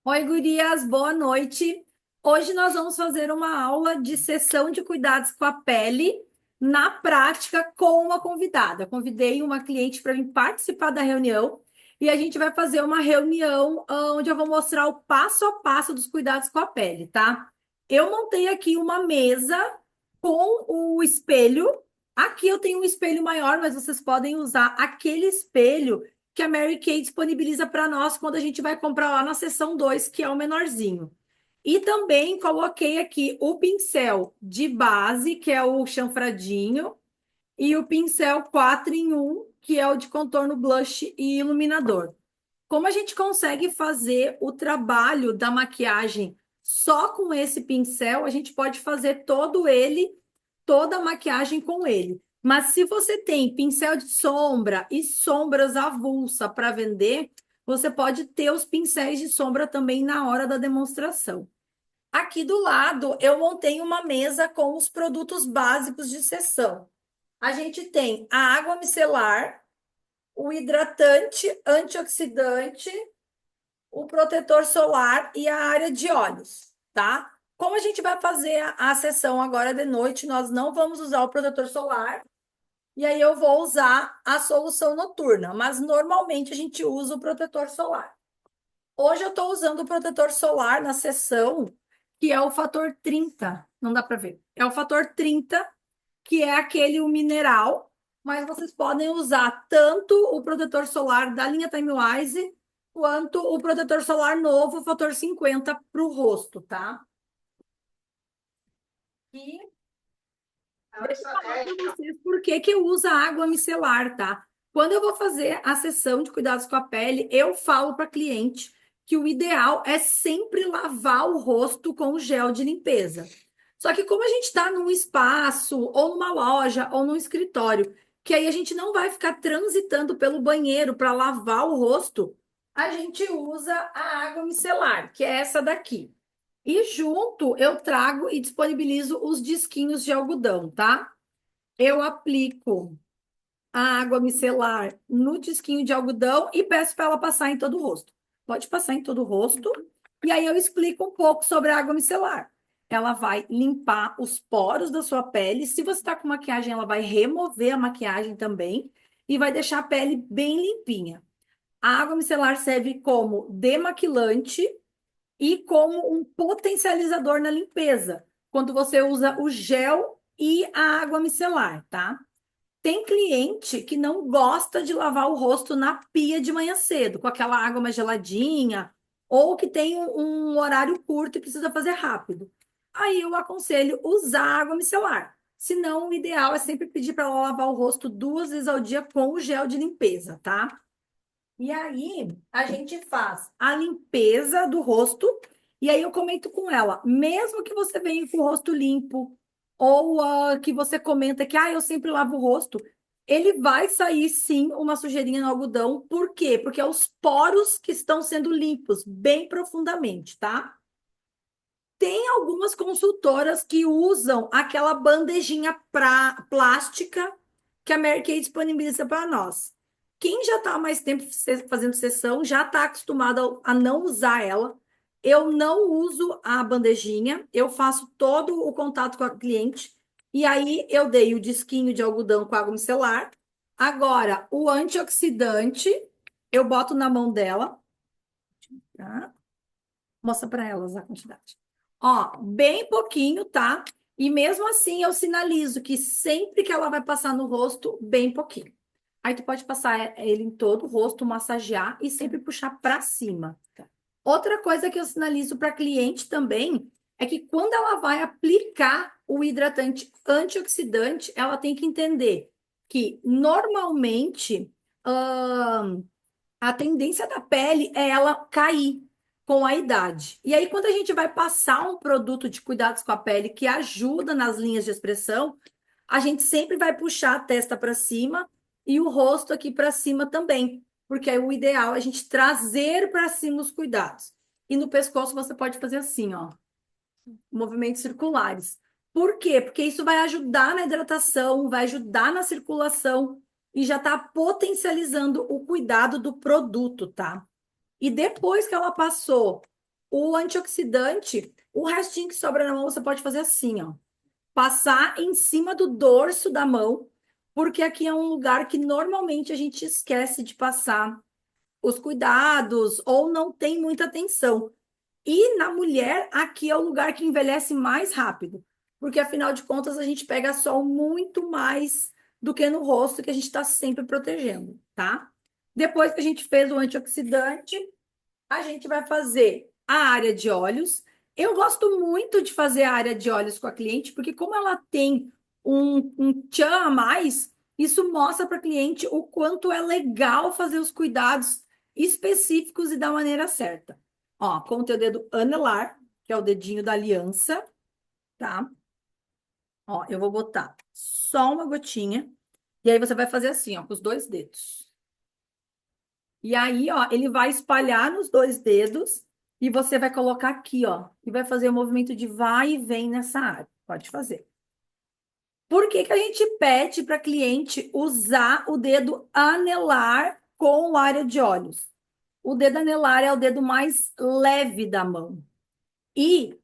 Oi, gurias, boa noite. Hoje nós vamos fazer uma aula de sessão de cuidados com a pele na prática com uma convidada. Convidei uma cliente para vir participar da reunião e a gente vai fazer uma reunião onde eu vou mostrar o passo a passo dos cuidados com a pele, tá? Eu montei aqui uma mesa com o espelho. Aqui eu tenho um espelho maior, mas vocês podem usar aquele espelho que a Mary Kay disponibiliza para nós quando a gente vai comprar lá na seção 2, que é o menorzinho. E também coloquei aqui o pincel de base, que é o chanfradinho, e o pincel 4 em um, que é o de contorno, blush e iluminador. Como a gente consegue fazer o trabalho da maquiagem só com esse pincel, a gente pode fazer todo ele, toda a maquiagem com ele. Mas se você tem pincel de sombra e sombras avulsa para vender, você pode ter os pincéis de sombra também na hora da demonstração. Aqui do lado, eu montei uma mesa com os produtos básicos de sessão. A gente tem a água micelar, o hidratante antioxidante, o protetor solar e a área de olhos, tá? Como a gente vai fazer a sessão agora de noite, nós não vamos usar o protetor solar, e aí eu vou usar a solução noturna, mas normalmente a gente usa o protetor solar. Hoje eu estou usando o protetor solar na sessão, que é o fator 30. Não dá para ver. É o fator 30, que é aquele o mineral, mas vocês podem usar tanto o protetor solar da linha Timewise quanto o protetor solar novo, fator 50, para o rosto, tá? E deixa eu falar para vocês por que que eu uso a água micelar, tá? Quando eu vou fazer a sessão de cuidados com a pele, eu falo para cliente que o ideal é sempre lavar o rosto com gel de limpeza. Só que como a gente está num espaço, ou numa loja, ou num escritório, que aí a gente não vai ficar transitando pelo banheiro para lavar o rosto, a gente usa a água micelar, que é essa daqui. E junto eu trago e disponibilizo os disquinhos de algodão, tá? Eu aplico a água micelar no disquinho de algodão e peço para ela passar em todo o rosto. Pode passar em todo o rosto. E aí eu explico um pouco sobre a água micelar. Ela vai limpar os poros da sua pele. Se você está com maquiagem, ela vai remover a maquiagem também e vai deixar a pele bem limpinha. A água micelar serve como demaquilante e como um potencializador na limpeza, quando você usa o gel e a água micelar, tá? Tem cliente que não gosta de lavar o rosto na pia de manhã cedo, com aquela água mais geladinha, ou que tem um horário curto e precisa fazer rápido. Aí eu aconselho usar água micelar. Se não, o ideal é sempre pedir para ela lavar o rosto 2 vezes ao dia com o gel de limpeza, tá? E aí a gente faz a limpeza do rosto, e aí eu comento com ela, mesmo que você venha com o rosto limpo, ou que você comenta que eu sempre lavo o rosto, ele vai sair sim uma sujeirinha no algodão. Por quê? Porque é os poros que estão sendo limpos bem profundamente, tá? Tem algumas consultoras que usam aquela bandejinha plástica que a Mary Kay disponibiliza para nós. Quem já está há mais tempo fazendo sessão já está acostumado a não usar ela. Eu não uso a bandejinha, eu faço todo o contato com a cliente e aí eu dei o disquinho de algodão com água micelar. Agora, o antioxidante, eu boto na mão dela, tá? Mostra para elas a quantidade. Ó, bem pouquinho, tá? E mesmo assim eu sinalizo que sempre que ela vai passar no rosto, bem pouquinho. Aí tu pode passar ele em todo o rosto, massagear e sempre puxar para cima. Outra coisa que eu sinalizo para cliente também é que quando ela vai aplicar o hidratante antioxidante, ela tem que entender que normalmente a tendência da pele é ela cair com a idade. E aí, quando a gente vai passar um produto de cuidados com a pele que ajuda nas linhas de expressão, a gente sempre vai puxar a testa para cima e o rosto aqui para cima também, porque aí o ideal é a gente trazer para cima os cuidados. E no pescoço você pode fazer assim, ó, movimentos circulares. Por quê? Porque isso vai ajudar na hidratação, vai ajudar na circulação e já está potencializando o cuidado do produto, tá? E depois que ela passou o antioxidante, o restinho que sobra na mão, você pode fazer assim, ó. Passar em cima do dorso da mão, porque aqui é um lugar que normalmente a gente esquece de passar os cuidados ou não tem muita atenção. E na mulher, aqui é o lugar que envelhece mais rápido, porque afinal de contas a gente pega sol muito mais do que no rosto, que a gente está sempre protegendo, tá? Depois que a gente fez o antioxidante, a gente vai fazer a área de olhos. Eu gosto muito de fazer a área de olhos com a cliente, porque como ela tem um tchan a mais, isso mostra para a cliente o quanto é legal fazer os cuidados específicos e da maneira certa. Ó, com o teu dedo anelar, que é o dedinho da aliança, tá? Ó, eu vou botar só uma gotinha, e aí você vai fazer assim, ó, com os dois dedos. E aí, ó, ele vai espalhar nos dois dedos e você vai colocar aqui, ó, e vai fazer o movimento de vai e vem nessa área. Pode fazer. Por que que a gente pede para cliente usar o dedo anelar com a área de olhos? O dedo anelar é o dedo mais leve da mão. E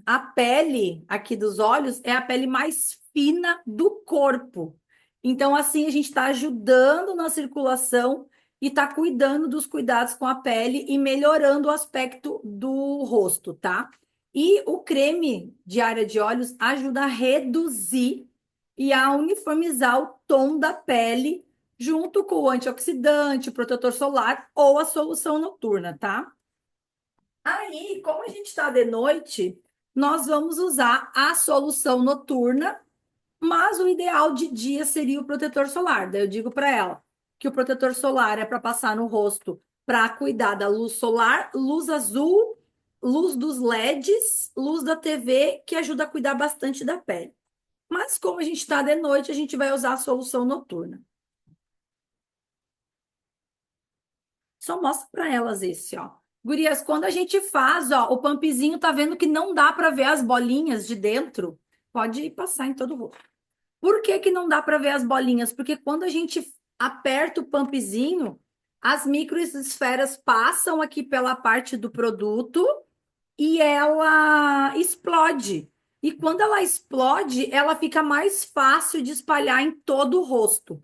a pele aqui dos olhos é a pele mais fina do corpo. Então, assim, a gente está ajudando na circulação e está cuidando dos cuidados com a pele e melhorando o aspecto do rosto, tá? E o creme de área de olhos ajuda a reduzir e a uniformizar o tom da pele, junto com o antioxidante, o protetor solar ou a solução noturna, tá? Aí, como a gente está de noite, nós vamos usar a solução noturna, mas o ideal de dia seria o protetor solar. Daí eu digo para ela que o protetor solar é para passar no rosto para cuidar da luz solar, luz azul, luz dos LEDs, luz da TV, que ajuda a cuidar bastante da pele. Mas como a gente está de noite, a gente vai usar a solução noturna. Só mostra para elas esse, ó. Gurias, quando a gente faz, ó, o pumpzinho tá vendo que não dá para ver as bolinhas de dentro? Pode passar em todo o rosto. Por que que não dá para ver as bolinhas? Porque quando a gente aperta o pumpzinho, as microesferas passam aqui pela parte do produto e ela explode. E quando ela explode, ela fica mais fácil de espalhar em todo o rosto.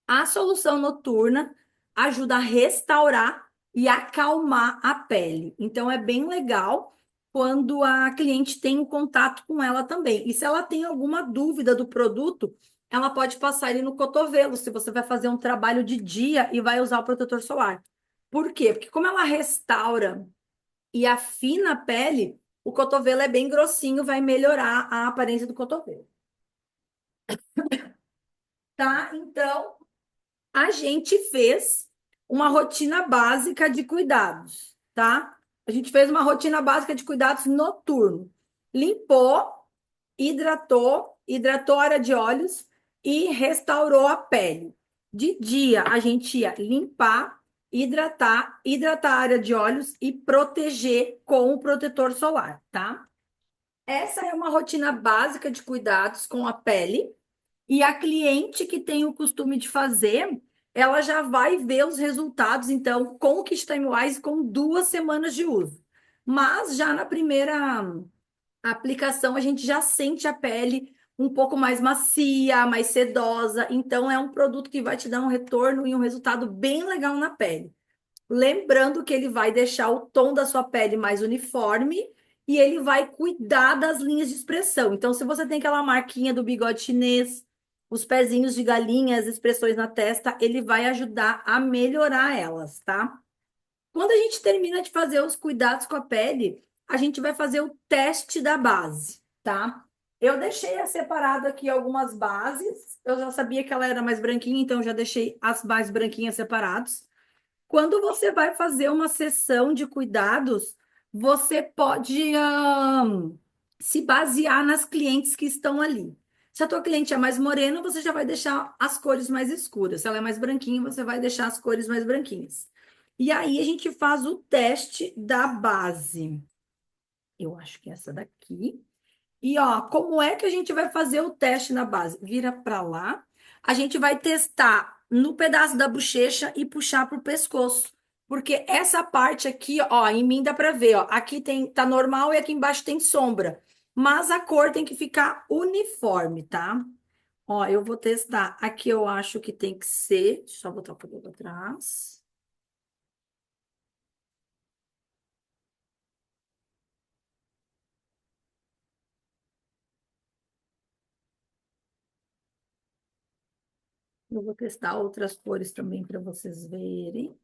A solução noturna ajuda a restaurar e acalmar a pele. Então, é bem legal quando a cliente tem um contato com ela também. E se ela tem alguma dúvida do produto, ela pode passar ele no cotovelo, se você vai fazer um trabalho de dia e vai usar o protetor solar. Por quê? Porque como ela restaura e afina a pele, o cotovelo é bem grossinho, vai melhorar a aparência do cotovelo. Tá? Então, a gente fez uma rotina básica de cuidados, tá? A gente fez uma rotina básica de cuidados noturno. Limpou, hidratou a área de olhos e restaurou a pele. De dia, a gente ia limpar, hidratar a área de olhos e proteger com o protetor solar, tá? Essa é uma rotina básica de cuidados com a pele. E a cliente que tem o costume de fazer, ela já vai ver os resultados, então, com o Kit Time Wise com 2 semanas de uso. Mas já na primeira aplicação, a gente já sente a pele um pouco mais macia, mais sedosa. Então, é um produto que vai te dar um retorno e um resultado bem legal na pele. Lembrando que ele vai deixar o tom da sua pele mais uniforme e ele vai cuidar das linhas de expressão. Então, se você tem aquela marquinha do bigode chinês, os pezinhos de galinha, as expressões na testa, ele vai ajudar a melhorar elas, tá? Quando a gente termina de fazer os cuidados com a pele, a gente vai fazer o teste da base, tá? Eu deixei separado aqui algumas bases. Eu já sabia que ela era mais branquinha, então eu já deixei as mais branquinhas separadas. Quando você vai fazer uma sessão de cuidados, você pode se basear nas clientes que estão ali. Se a tua cliente é mais morena, você já vai deixar as cores mais escuras. Se ela é mais branquinha, você vai deixar as cores mais branquinhas. E aí a gente faz o teste da base. Eu acho que é essa daqui. E ó, como é que a gente vai fazer o teste na base? Vira para lá. A gente vai testar no pedaço da bochecha e puxar para o pescoço. Porque essa parte aqui, ó, em mim dá pra ver, ó, aqui tá normal e aqui embaixo tem sombra. Mas a cor tem que ficar uniforme, tá? Ó, eu vou testar. Aqui eu acho que tem que ser. Deixa eu só botar o cabelo atrás. Eu vou testar outras cores também para vocês verem,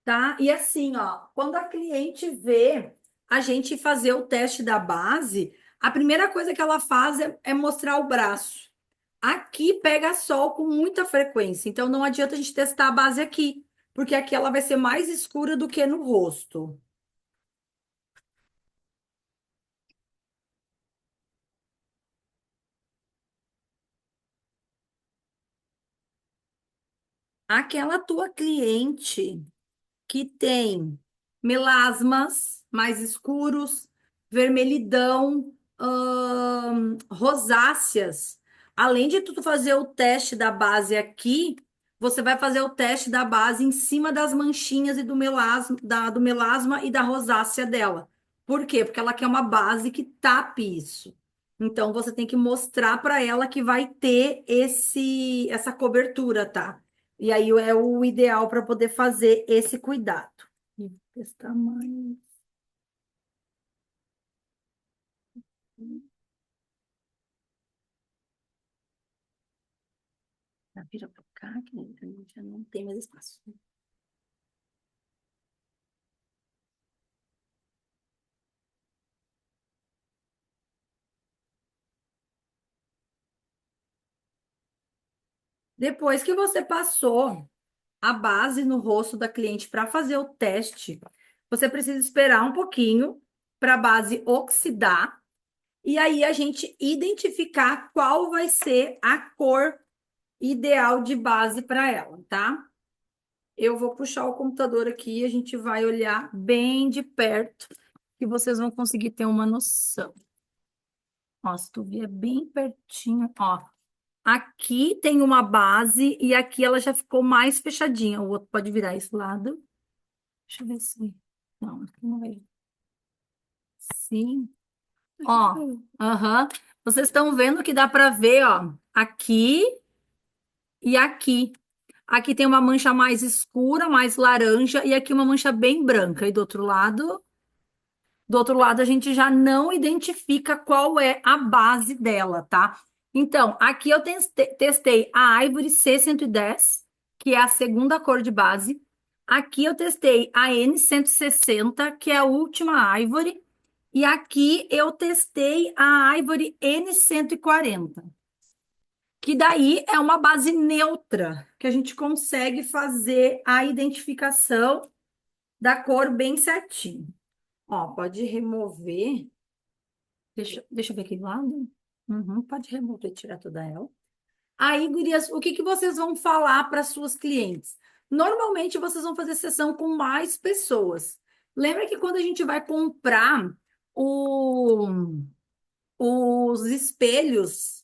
tá? E assim, ó, quando a cliente vê a gente fazer o teste da base, a primeira coisa que ela faz é mostrar o braço. Aqui pega sol com muita frequência, então não adianta a gente testar a base aqui, porque aqui ela vai ser mais escura do que no rosto. Aquela tua cliente que tem melasmas mais escuros, vermelhidão, rosáceas. Além de tu fazer o teste da base aqui, você vai fazer o teste da base em cima das manchinhas e do melasma, do melasma e da rosácea dela. Por quê? Porque ela quer uma base que tape isso. Então você tem que mostrar para ela que vai ter essa cobertura, tá? E aí é o ideal para poder fazer esse cuidado. E esse tamanho. Vira para cá, que a gente já não tem mais espaço. Depois que você passou a base no rosto da cliente para fazer o teste, você precisa esperar um pouquinho para a base oxidar e aí a gente identificar qual vai ser a cor ideal de base para ela, tá? Eu vou puxar o computador aqui e a gente vai olhar bem de perto, que vocês vão conseguir ter uma noção. Ó, se tu vier bem pertinho, ó. Aqui tem uma base e aqui ela já ficou mais fechadinha. O outro pode virar esse lado. Deixa eu ver se. Não, aqui não vai. Sim. Ó, aham. Vocês estão vendo que dá para ver, ó, aqui e aqui. Aqui tem uma mancha mais escura, mais laranja, e aqui uma mancha bem branca. E do outro lado a gente já não identifica qual é a base dela, tá? Então, aqui eu testei a Ivory C110, que é a segunda cor de base. Aqui eu testei a N160, que é a última Ivory. E aqui eu testei a Ivory N140, que daí é uma base neutra, que a gente consegue fazer a identificação da cor bem certinho. Ó, pode remover. Deixa eu ver aqui do lado. Uhum, pode remover, tirar toda ela. Aí, gurias, o que que vocês vão falar para suas clientes? Normalmente, vocês vão fazer sessão com mais pessoas. Lembra que quando a gente vai comprar o- os espelhos,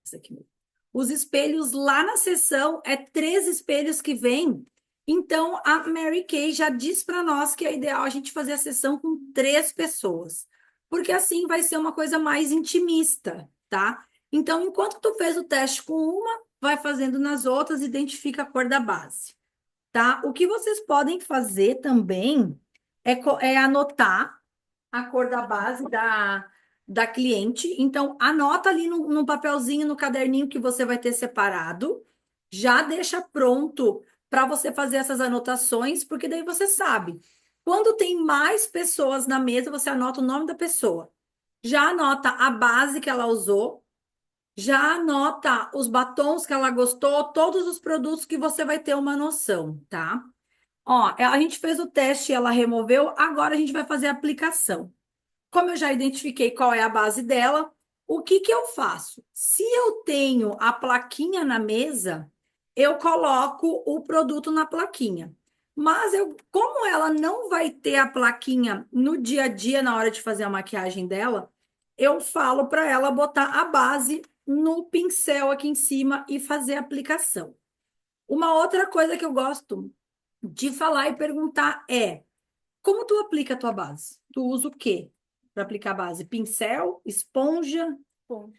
esse aqui mesmo. Os espelhos lá na sessão é 3 espelhos que vêm. Então, a Mary Kay já diz para nós que é ideal a gente fazer a sessão com 3 pessoas, porque assim vai ser uma coisa mais intimista, tá? Então, enquanto tu fez o teste com uma, vai fazendo nas outras, identifica a cor da base, tá? O que vocês podem fazer também é anotar a cor da base da cliente. Então, anota ali no papelzinho, no caderninho que você vai ter separado. Já deixa pronto para você fazer essas anotações, porque daí você sabe. Quando tem mais pessoas na mesa, você anota o nome da pessoa. Já anota a base que ela usou. Já anota os batons que ela gostou, todos os produtos que você vai ter uma noção, tá? Ó, a gente fez o teste, ela removeu, agora a gente vai fazer a aplicação. Como eu já identifiquei qual é a base dela, o que que eu faço? Se eu tenho a plaquinha na mesa, eu coloco o produto na plaquinha. Mas como ela não vai ter a plaquinha no dia a dia na hora de fazer a maquiagem dela, eu falo para ela botar a base no pincel aqui em cima e fazer a aplicação. Uma outra coisa que eu gosto de falar e perguntar é: como tu aplica a tua base? Tu usa o quê para aplicar a base? Pincel, esponja? Bom,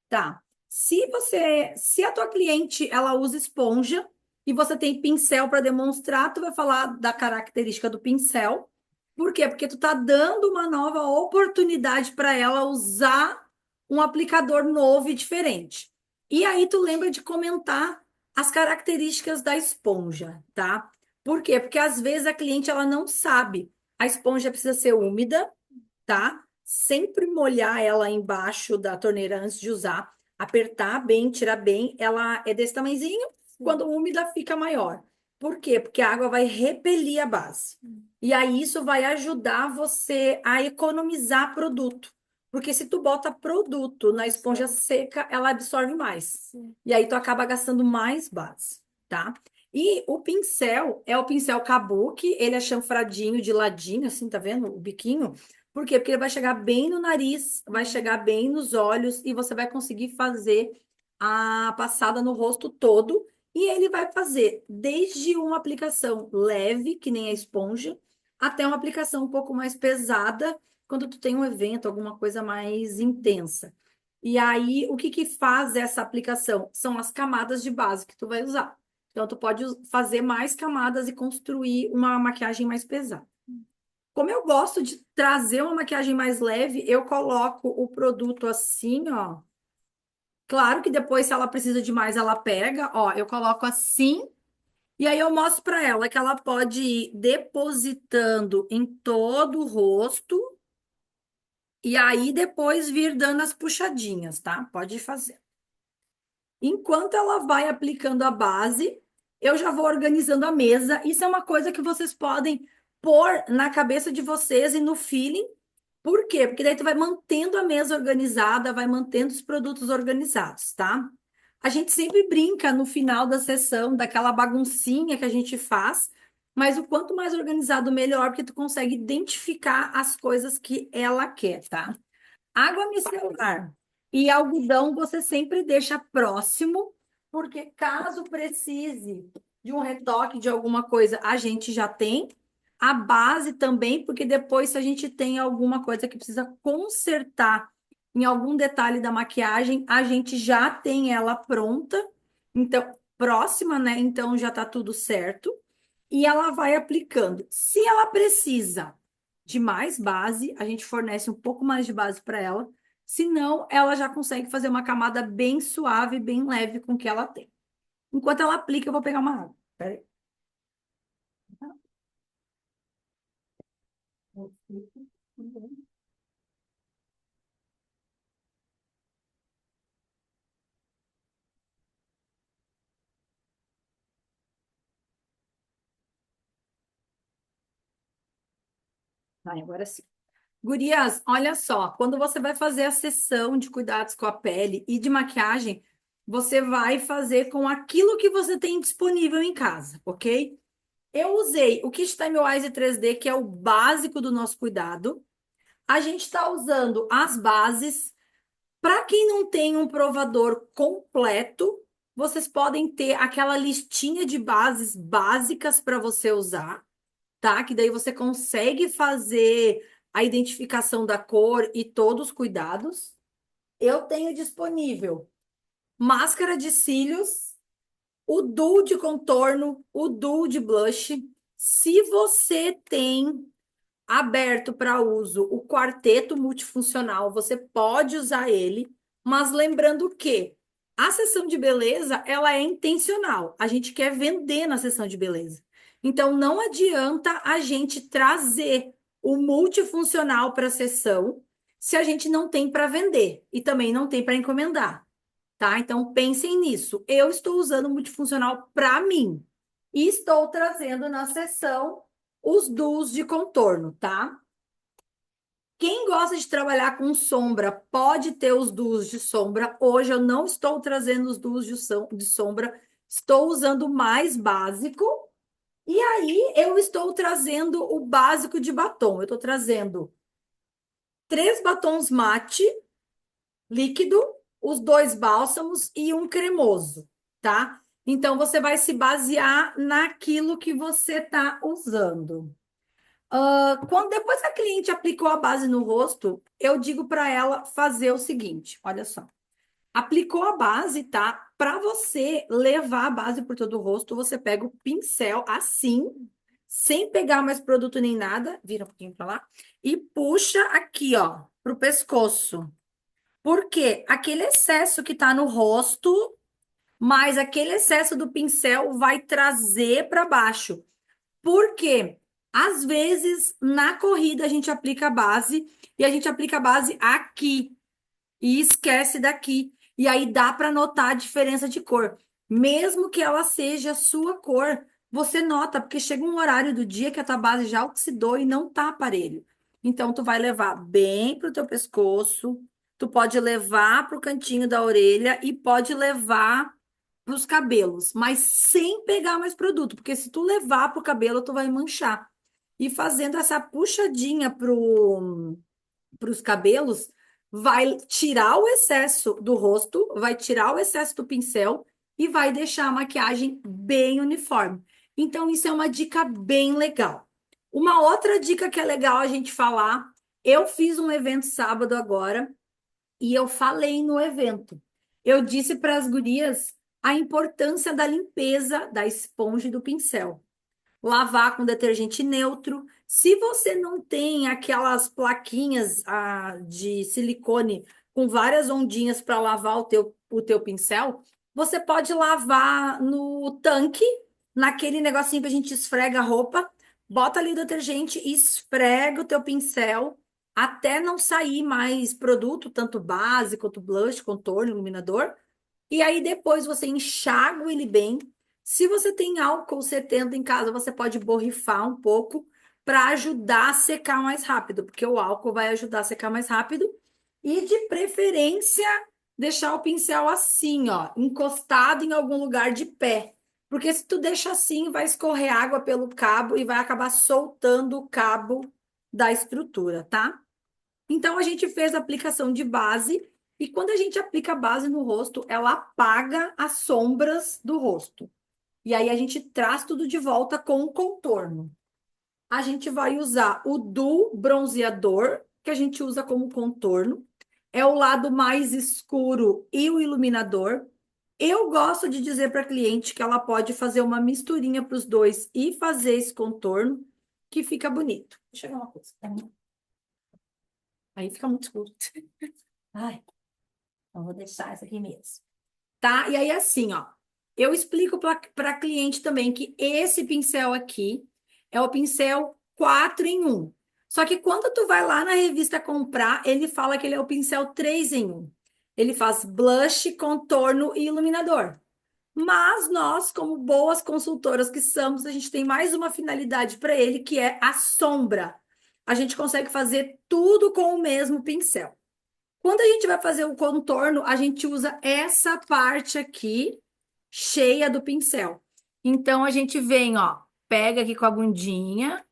Tá. Se a tua cliente ela usa esponja e você tem pincel para demonstrar, tu vai falar da característica do pincel. Por quê? Porque tu tá dando uma nova oportunidade para ela usar um aplicador novo e diferente. E aí tu lembra de comentar as características da esponja, tá? Por quê? Porque às vezes a cliente ela não sabe. A esponja precisa ser úmida, tá? Sempre molhar ela embaixo da torneira antes de usar, apertar bem, tirar bem. Ela é desse tamanhozinho, sim. quando úmida fica maior. Por quê? Porque a água vai repelir a base. E aí isso vai ajudar você a economizar produto. Porque se tu bota produto na esponja seca, ela absorve mais. Sim. E aí tu acaba gastando mais base, tá? E o pincel é o pincel kabuki, ele é chanfradinho de ladinho, assim, tá vendo? O biquinho. Por quê? Porque ele vai chegar bem no nariz, vai chegar bem nos olhos e você vai conseguir fazer a passada no rosto todo. E ele vai fazer desde uma aplicação leve, que nem a esponja, até uma aplicação um pouco mais pesada, quando tu tem um evento, alguma coisa mais intensa. E aí, o que que faz essa aplicação? São as camadas de base que tu vai usar. Então, tu pode fazer mais camadas e construir uma maquiagem mais pesada. Como eu gosto de trazer uma maquiagem mais leve, eu coloco o produto assim, ó. Claro que depois, se ela precisa de mais, ela pega, ó. Eu coloco assim, e aí eu mostro para ela que ela pode ir depositando em todo o rosto, e aí depois vir dando as puxadinhas, tá? Pode fazer. Enquanto ela vai aplicando a base, eu já vou organizando a mesa. Isso é uma coisa que vocês podem pôr na cabeça de vocês e no feeling. Por quê? Porque daí tu vai mantendo a mesa organizada, vai mantendo os produtos organizados, tá? A gente sempre brinca no final da sessão daquela baguncinha que a gente faz, mas o quanto mais organizado, melhor, porque tu consegue identificar as coisas que ela quer, tá? Água micelar e algodão você sempre deixa próximo, porque caso precise de um retoque de alguma coisa, a gente já tem. A base também, porque depois, se a gente tem alguma coisa que precisa consertar em algum detalhe da maquiagem, a gente já tem ela pronta. Então, próxima, né? Então já tá tudo certo. E ela vai aplicando. Se ela precisa de mais base, a gente fornece um pouco mais de base para ela. Senão, ela já consegue fazer uma camada bem suave, bem leve com o que ela tem. Enquanto ela aplica, eu vou pegar uma água. Peraí. Ai, agora sim. Gurias, olha só, quando você vai fazer a sessão de cuidados com a pele e de maquiagem, você vai fazer com aquilo que você tem disponível em casa, ok? Eu usei o Kit Time Wise 3D, que é o básico do nosso cuidado. A gente está usando as bases. Para quem não tem um provador completo, vocês podem ter aquela listinha de bases básicas para você usar, tá? Que daí você consegue fazer a identificação da cor e todos os cuidados. Eu tenho disponível máscara de cílios, o duo de contorno, o duo de blush. Se você tem aberto para uso o quarteto multifuncional, você pode usar ele, mas lembrando que a sessão de beleza, ela é intencional. A gente quer vender na sessão de beleza. Então não adianta a gente trazer o multifuncional para a sessão se a gente não tem para vender e também não tem para encomendar, tá? Então pensem nisso. Eu estou usando o multifuncional para mim e estou trazendo na sessão os duos de contorno, tá? Quem gosta de trabalhar com sombra pode ter os duos de sombra. Hoje eu não estou trazendo os duos de sombra, estou usando o mais básico. E aí eu estou trazendo o básico de batom. Eu estou trazendo 3 batons mate líquido, os 2 bálsamos e um cremoso, tá? Então, você vai se basear naquilo que você está usando. Depois que a cliente aplicou a base no rosto, eu digo para ela fazer o seguinte: olha só. Aplicou a base, tá? Para você levar a base por todo o rosto, você pega o pincel assim, sem pegar mais produto nem nada, vira um pouquinho para lá, e puxa aqui, ó, pro pescoço. Por quê? Aquele excesso que tá no rosto, mais aquele excesso do pincel vai trazer para baixo. Por quê? Às vezes, na corrida, a gente aplica a base e a gente aplica a base aqui e esquece daqui. E aí dá para notar a diferença de cor. Mesmo que ela seja a sua cor, você nota, porque chega um horário do dia que a tua base já oxidou e não tá aparelho. Então, tu vai levar bem pro teu pescoço, tu pode levar pro cantinho da orelha e pode levar pros cabelos, mas sem pegar mais produto, porque se tu levar pro cabelo, tu vai manchar. E fazendo essa puxadinha pros cabelos, vai tirar o excesso do rosto, vai tirar o excesso do pincel e vai deixar a maquiagem bem uniforme. Então, isso é uma dica bem legal. Uma outra dica que é legal a gente falar, eu fiz um evento sábado agora e eu falei no evento. Eu disse para as gurias a importância da limpeza da esponja e do pincel, lavar com detergente neutro. Se você não tem aquelas plaquinhas de silicone com várias ondinhas para lavar o teu pincel, você pode lavar no tanque, naquele negocinho que a gente esfrega a roupa, bota ali o detergente e esfrega o teu pincel até não sair mais produto, tanto base quanto blush, contorno, iluminador. E aí depois você enxágua ele bem. Se você tem álcool 70 em casa, você pode borrifar um pouco para ajudar a secar mais rápido, porque o álcool vai ajudar a secar mais rápido. E de preferência, deixar o pincel assim, ó, encostado em algum lugar de pé. Porque se tu deixa assim, vai escorrer água pelo cabo e vai acabar soltando o cabo da estrutura, tá? Então, a gente fez a aplicação de base, e quando a gente aplica a base no rosto, ela apaga as sombras do rosto. E aí, a gente traz tudo de volta com o contorno. A gente vai usar o Duo Bronzeador, que a gente usa como contorno. É o lado mais escuro e o iluminador. Eu gosto de dizer para a cliente que ela pode fazer uma misturinha para os dois e fazer esse contorno, que fica bonito. Deixa eu ver uma coisa. Aí fica muito escuro. Ai. Então, vou deixar essa aqui mesmo. Tá? E aí, assim, ó. Eu explico para a cliente também que esse pincel aqui é o pincel 4 em um. Só que quando tu vai lá na revista comprar, ele fala que ele é o pincel 3 em um. Ele faz blush, contorno e iluminador. Mas nós, como boas consultoras que somos, a gente tem mais uma finalidade para ele, que é a sombra. A gente consegue fazer tudo com o mesmo pincel. Quando a gente vai fazer o contorno, a gente usa essa parte aqui, cheia do pincel. Então, a gente vem, ó, pega aqui com a bundinha,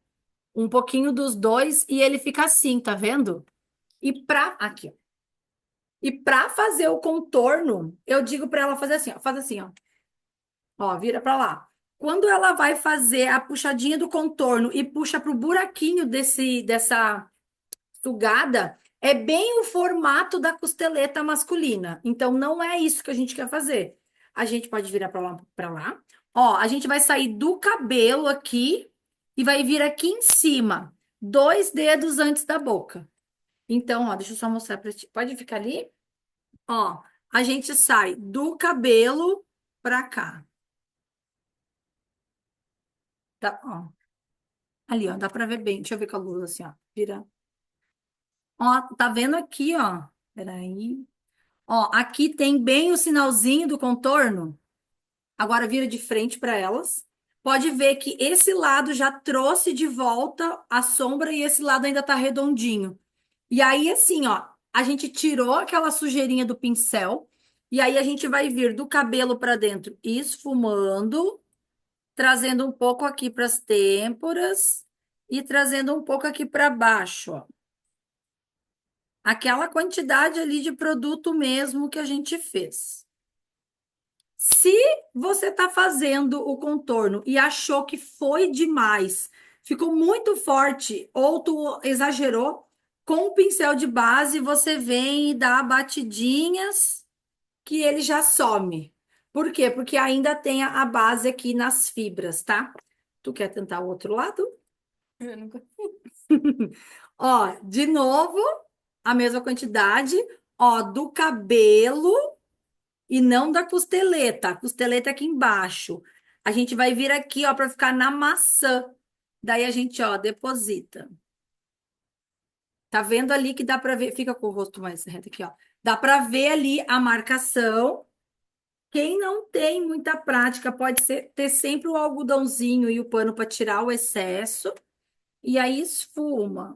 um pouquinho dos dois, e ele fica assim, tá vendo? Aqui, ó. E para fazer o contorno, eu digo para ela fazer assim, ó, faz assim, ó. Ó, vira para lá. Quando ela vai fazer a puxadinha do contorno e puxa pro buraquinho dessa sugada, é bem o formato da costeleta masculina. Então, não é isso que a gente quer fazer. A gente pode virar para lá, para lá. Ó, a gente vai sair do cabelo aqui e vai vir aqui em cima, 2 dedos antes da boca. Então, ó, deixa eu só mostrar para ti. Pode ficar ali? Ó, a gente sai do cabelo para cá. Tá, ó. Ali, ó, dá para ver bem. Deixa eu ver com a luz assim, ó. Vira. Ó, tá vendo aqui, ó? Peraí. Ó, aqui tem bem o sinalzinho do contorno. Agora vira de frente para elas. Pode ver que esse lado já trouxe de volta a sombra e esse lado ainda tá redondinho. E aí, assim, ó, a gente tirou aquela sujeirinha do pincel e aí a gente vai vir do cabelo para dentro, esfumando, trazendo um pouco aqui para as têmporas e trazendo um pouco aqui para baixo, ó. Aquela quantidade ali de produto mesmo que a gente fez. Se você está fazendo o contorno e achou que foi demais, ficou muito forte ou tu exagerou, com o pincel de base você vem e dá batidinhas que ele já some. Por quê? Porque ainda tem a base aqui nas fibras, tá? Tu quer tentar o outro lado? Eu nunca... Ó, de novo, a mesma quantidade, ó, do cabelo e não da costeleta. A costeleta é aqui embaixo. A gente vai vir aqui, ó, para ficar na maçã. Daí a gente, ó, deposita. Tá vendo ali que dá para ver? Fica com o rosto mais reto aqui, ó. Dá para ver ali a marcação. Quem não tem muita prática pode ter sempre o algodãozinho e o pano para tirar o excesso. E aí esfuma.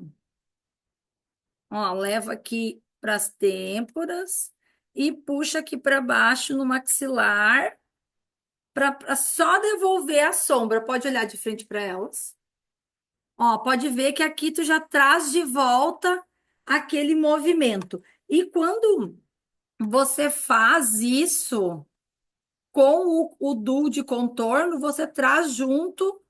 Ó, leva aqui para as têmporas e puxa aqui para baixo no maxilar para só devolver a sombra. Pode olhar de frente para elas. Ó, pode ver que aqui tu já traz de volta aquele movimento. E quando você faz isso com o duo de contorno, você traz junto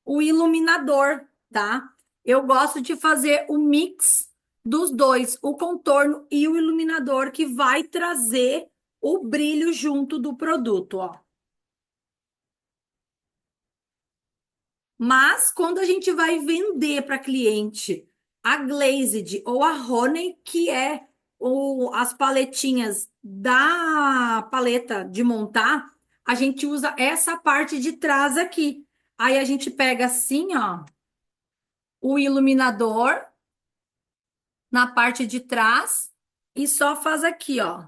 o iluminador, tá? Eu gosto de fazer o mix dos dois, o contorno e o iluminador, que vai trazer o brilho junto do produto, ó. Mas quando a gente vai vender para cliente a Glazed ou a Honey, que é as paletinhas da paleta de montar, a gente usa essa parte de trás aqui. Aí a gente pega assim, ó, o iluminador na parte de trás e só faz aqui, ó,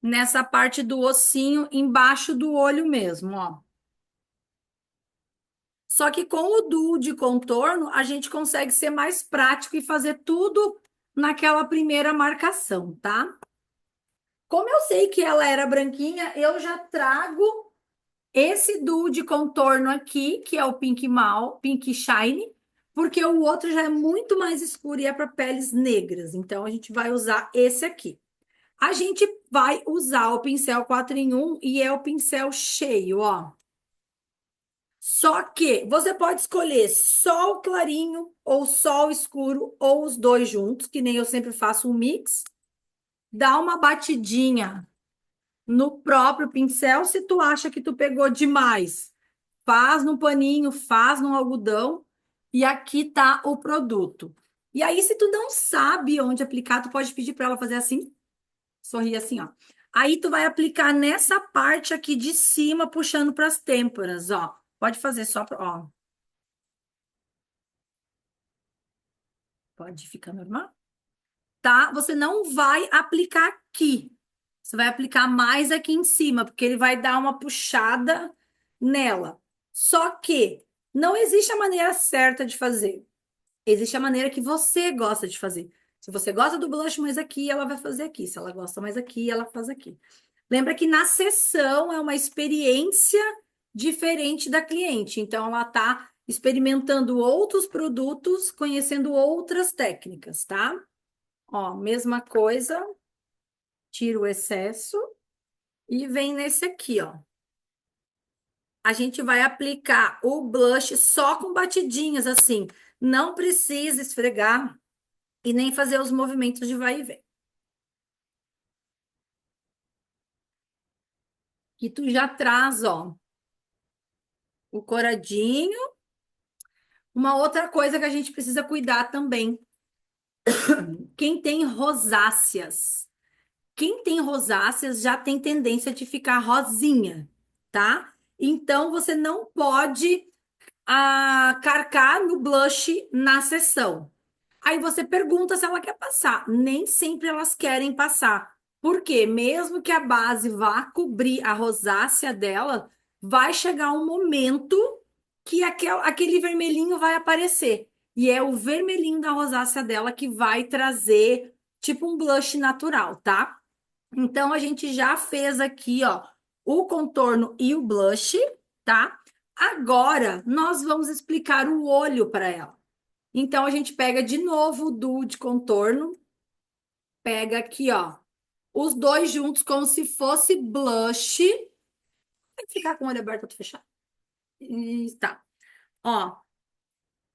nessa parte do ossinho embaixo do olho mesmo, ó. Só que com o duo de contorno, a gente consegue ser mais prático e fazer tudo naquela primeira marcação, tá? Como eu sei que ela era branquinha, eu já trago esse duo de contorno aqui, que é o Pink Mal, Pink Shine, porque o outro já é muito mais escuro e é para peles negras. Então, a gente vai usar esse aqui. A gente vai usar o pincel 4 em 1 e é o pincel cheio, ó. Só que você pode escolher só o clarinho ou só o escuro ou os dois juntos, que nem eu sempre faço um mix. Dá uma batidinha no próprio pincel. Se tu acha que tu pegou demais, faz no paninho, faz no algodão e aqui tá o produto. E aí, se tu não sabe onde aplicar, tu pode pedir para ela fazer assim, sorrir assim, ó. Aí tu vai aplicar nessa parte aqui de cima, puxando para as têmporas, ó. Pode fazer só, ó. Pode ficar normal, tá? Você não vai aplicar aqui. Você vai aplicar mais aqui em cima, porque ele vai dar uma puxada nela. Só que não existe a maneira certa de fazer. Existe a maneira que você gosta de fazer. Se você gosta do blush mais aqui, ela vai fazer aqui. Se ela gosta mais aqui, ela faz aqui. Lembra que na sessão é uma experiência diferente da cliente. Então, ela está experimentando outros produtos, conhecendo outras técnicas, tá? Ó, mesma coisa, tira o excesso e vem nesse aqui, ó. A gente vai aplicar o blush só com batidinhas, assim. Não precisa esfregar e nem fazer os movimentos de vai e vem. E tu já traz, ó, o coradinho. Uma outra coisa que a gente precisa cuidar também. Quem tem rosáceas. Quem tem rosáceas já tem tendência de ficar rosinha, tá? Então você não pode carcar no blush na sessão. Aí você pergunta se ela quer passar. Nem sempre elas querem passar. Porque mesmo que a base vá cobrir a rosácea dela, vai chegar um momento que aquele vermelhinho vai aparecer. E é o vermelhinho da rosácea dela que vai trazer tipo um blush natural, tá? Então a gente já fez aqui, ó, o contorno e o blush, tá? Agora nós vamos explicar o olho para ela. Então a gente pega de novo o duo de contorno, pega aqui, ó, os dois juntos como se fosse blush ficar com o olho aberto, outro fechado. E tá. Ó,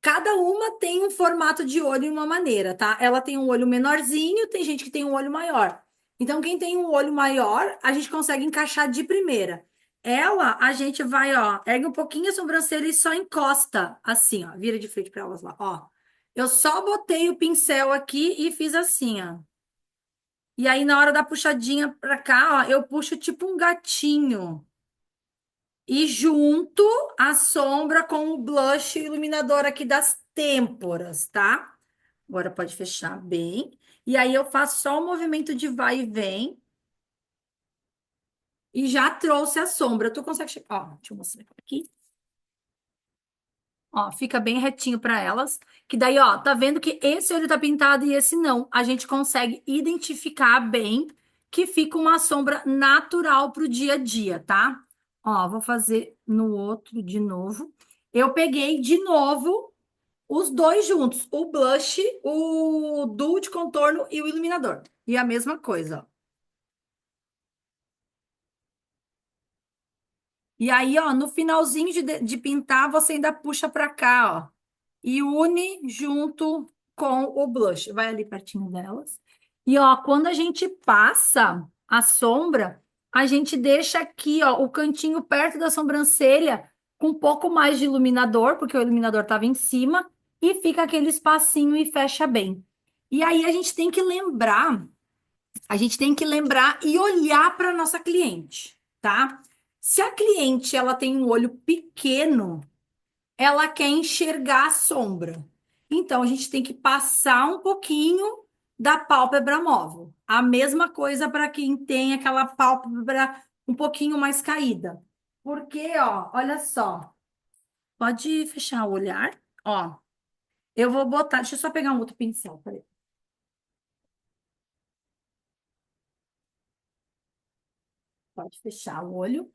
cada uma tem um formato de olho e uma maneira, tá? Ela tem um olho menorzinho, tem gente que tem um olho maior. Então, quem tem um olho maior, a gente consegue encaixar de primeira. Ela, a gente vai, ó, ergue um pouquinho a sobrancelha e só encosta, assim, ó, vira de frente para elas lá, ó. Eu só botei o pincel aqui e fiz assim, ó. E aí, na hora da puxadinha pra cá, ó, eu puxo tipo um gatinho. E junto a sombra com o blush iluminador aqui das têmporas, tá? Agora pode fechar bem. E aí eu faço só o movimento de vai e vem. E já trouxe a sombra. Tu consegue chegar? Ó, deixa eu mostrar aqui. Ó, fica bem retinho para elas. Que daí, ó, tá vendo que esse olho tá pintado e esse não. A gente consegue identificar bem que fica uma sombra natural pro dia a dia, tá? Ó, vou fazer no outro de novo. Eu peguei de novo os dois juntos, o blush, o duo de contorno e o iluminador. E a mesma coisa, ó. E aí, ó, no finalzinho de pintar, você ainda puxa pra cá, ó. E une junto com o blush. Vai ali pertinho delas. E, ó, quando a gente passa a sombra, a gente deixa aqui, ó, o cantinho perto da sobrancelha com um pouco mais de iluminador, porque o iluminador estava em cima, e fica aquele espacinho e fecha bem. E aí a gente tem que lembrar e olhar para nossa cliente, tá? Se a cliente ela tem um olho pequeno, ela quer enxergar a sombra. Então, a gente tem que passar um pouquinho da pálpebra móvel. A mesma coisa para quem tem aquela pálpebra um pouquinho mais caída. Porque, ó, olha só. Pode fechar o olhar. Ó, eu vou botar. Deixa eu só pegar um outro pincel. Peraí. Pode fechar o olho.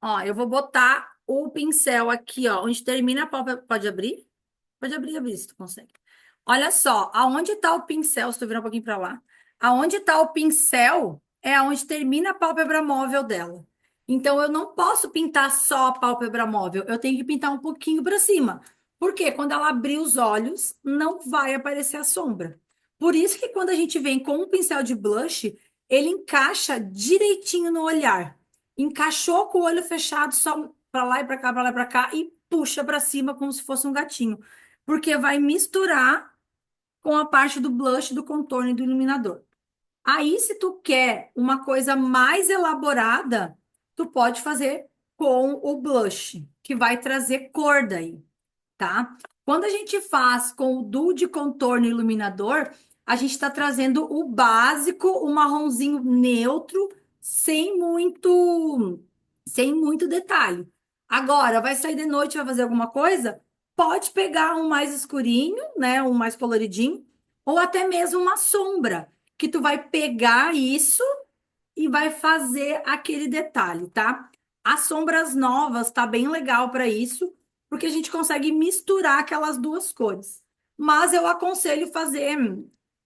Ó, eu vou botar o pincel aqui, ó, onde termina a pálpebra. Pode abrir? Pode abrir, abrir, se tu consegue. Olha só, aonde está o pincel, se tu virar um pouquinho para lá, aonde está o pincel é aonde termina a pálpebra móvel dela. Então, eu não posso pintar só a pálpebra móvel, eu tenho que pintar um pouquinho para cima. Porque quando ela abrir os olhos, não vai aparecer a sombra. Por isso que quando a gente vem com um pincel de blush, ele encaixa direitinho no olhar. Encaixou com o olho fechado, só para lá e para cá, para lá e para cá, e puxa para cima como se fosse um gatinho porque vai misturar com a parte do blush, do contorno e do iluminador. Aí, se tu quer uma coisa mais elaborada, tu pode fazer com o blush, que vai trazer cor daí, tá? Quando a gente faz com o duo de contorno e iluminador, a gente está trazendo o básico, o marronzinho neutro, sem muito, sem muito detalhe. Agora, vai sair de noite, vai fazer alguma coisa? Pode pegar um mais escurinho, né? Um mais coloridinho, ou até mesmo uma sombra, que tu vai pegar isso e vai fazer aquele detalhe, tá? As sombras novas tá bem legal para isso, porque a gente consegue misturar aquelas duas cores. Mas eu aconselho fazer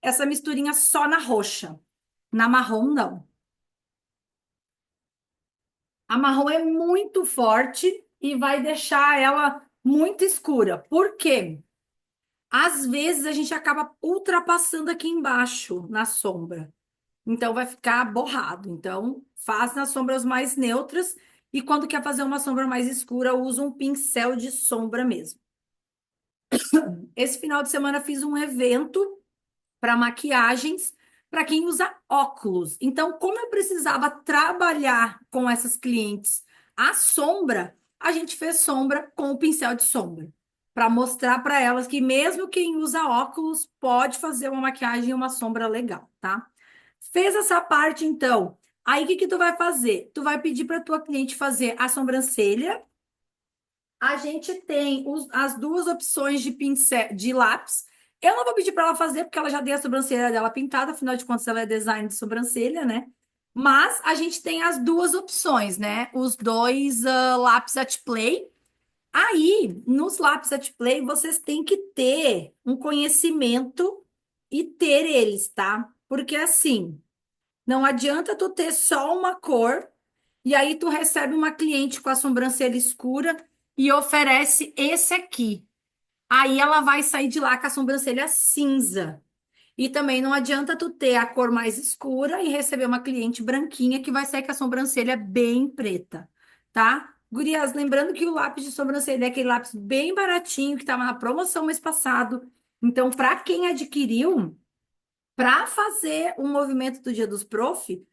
essa misturinha só na roxa. Na marrom, não. A marrom é muito forte e vai deixar ela muito escura. Por quê? Às vezes a gente acaba ultrapassando aqui embaixo na sombra. Então vai ficar borrado. Então faz nas sombras mais neutras e quando quer fazer uma sombra mais escura, usa um pincel de sombra mesmo. Esse final de semana fiz um evento para maquiagens para quem usa óculos. Então, como eu precisava trabalhar com essas clientes a sombra, a gente fez sombra com o pincel de sombra. Para mostrar para elas que mesmo quem usa óculos pode fazer uma maquiagem e uma sombra legal, tá? Fez essa parte, então. Aí, o que que tu vai fazer? Tu vai pedir para tua cliente fazer a sobrancelha. A gente tem as duas opções de pincel, de lápis. Eu não vou pedir para ela fazer, porque ela já tem a sobrancelha dela pintada, afinal de contas, ela é design de sobrancelha, né? Mas a gente tem as duas opções, né? Os dois lápis at play. Aí, nos lápis at play, vocês têm que ter um conhecimento e ter eles, tá? Porque assim. Não adianta tu ter só uma cor E aí tu recebe uma cliente com a sobrancelha escura e oferece esse aqui. Aí ela vai sair de lá com a sobrancelha cinza. E também não adianta tu ter a cor mais escura e receber uma cliente branquinha que vai sair com a sobrancelha bem preta, tá? Gurias, lembrando que o lápis de sobrancelha é aquele lápis bem baratinho que estava na promoção mês passado. Então, para quem adquiriu, para fazer o movimento do Dia dos Prof,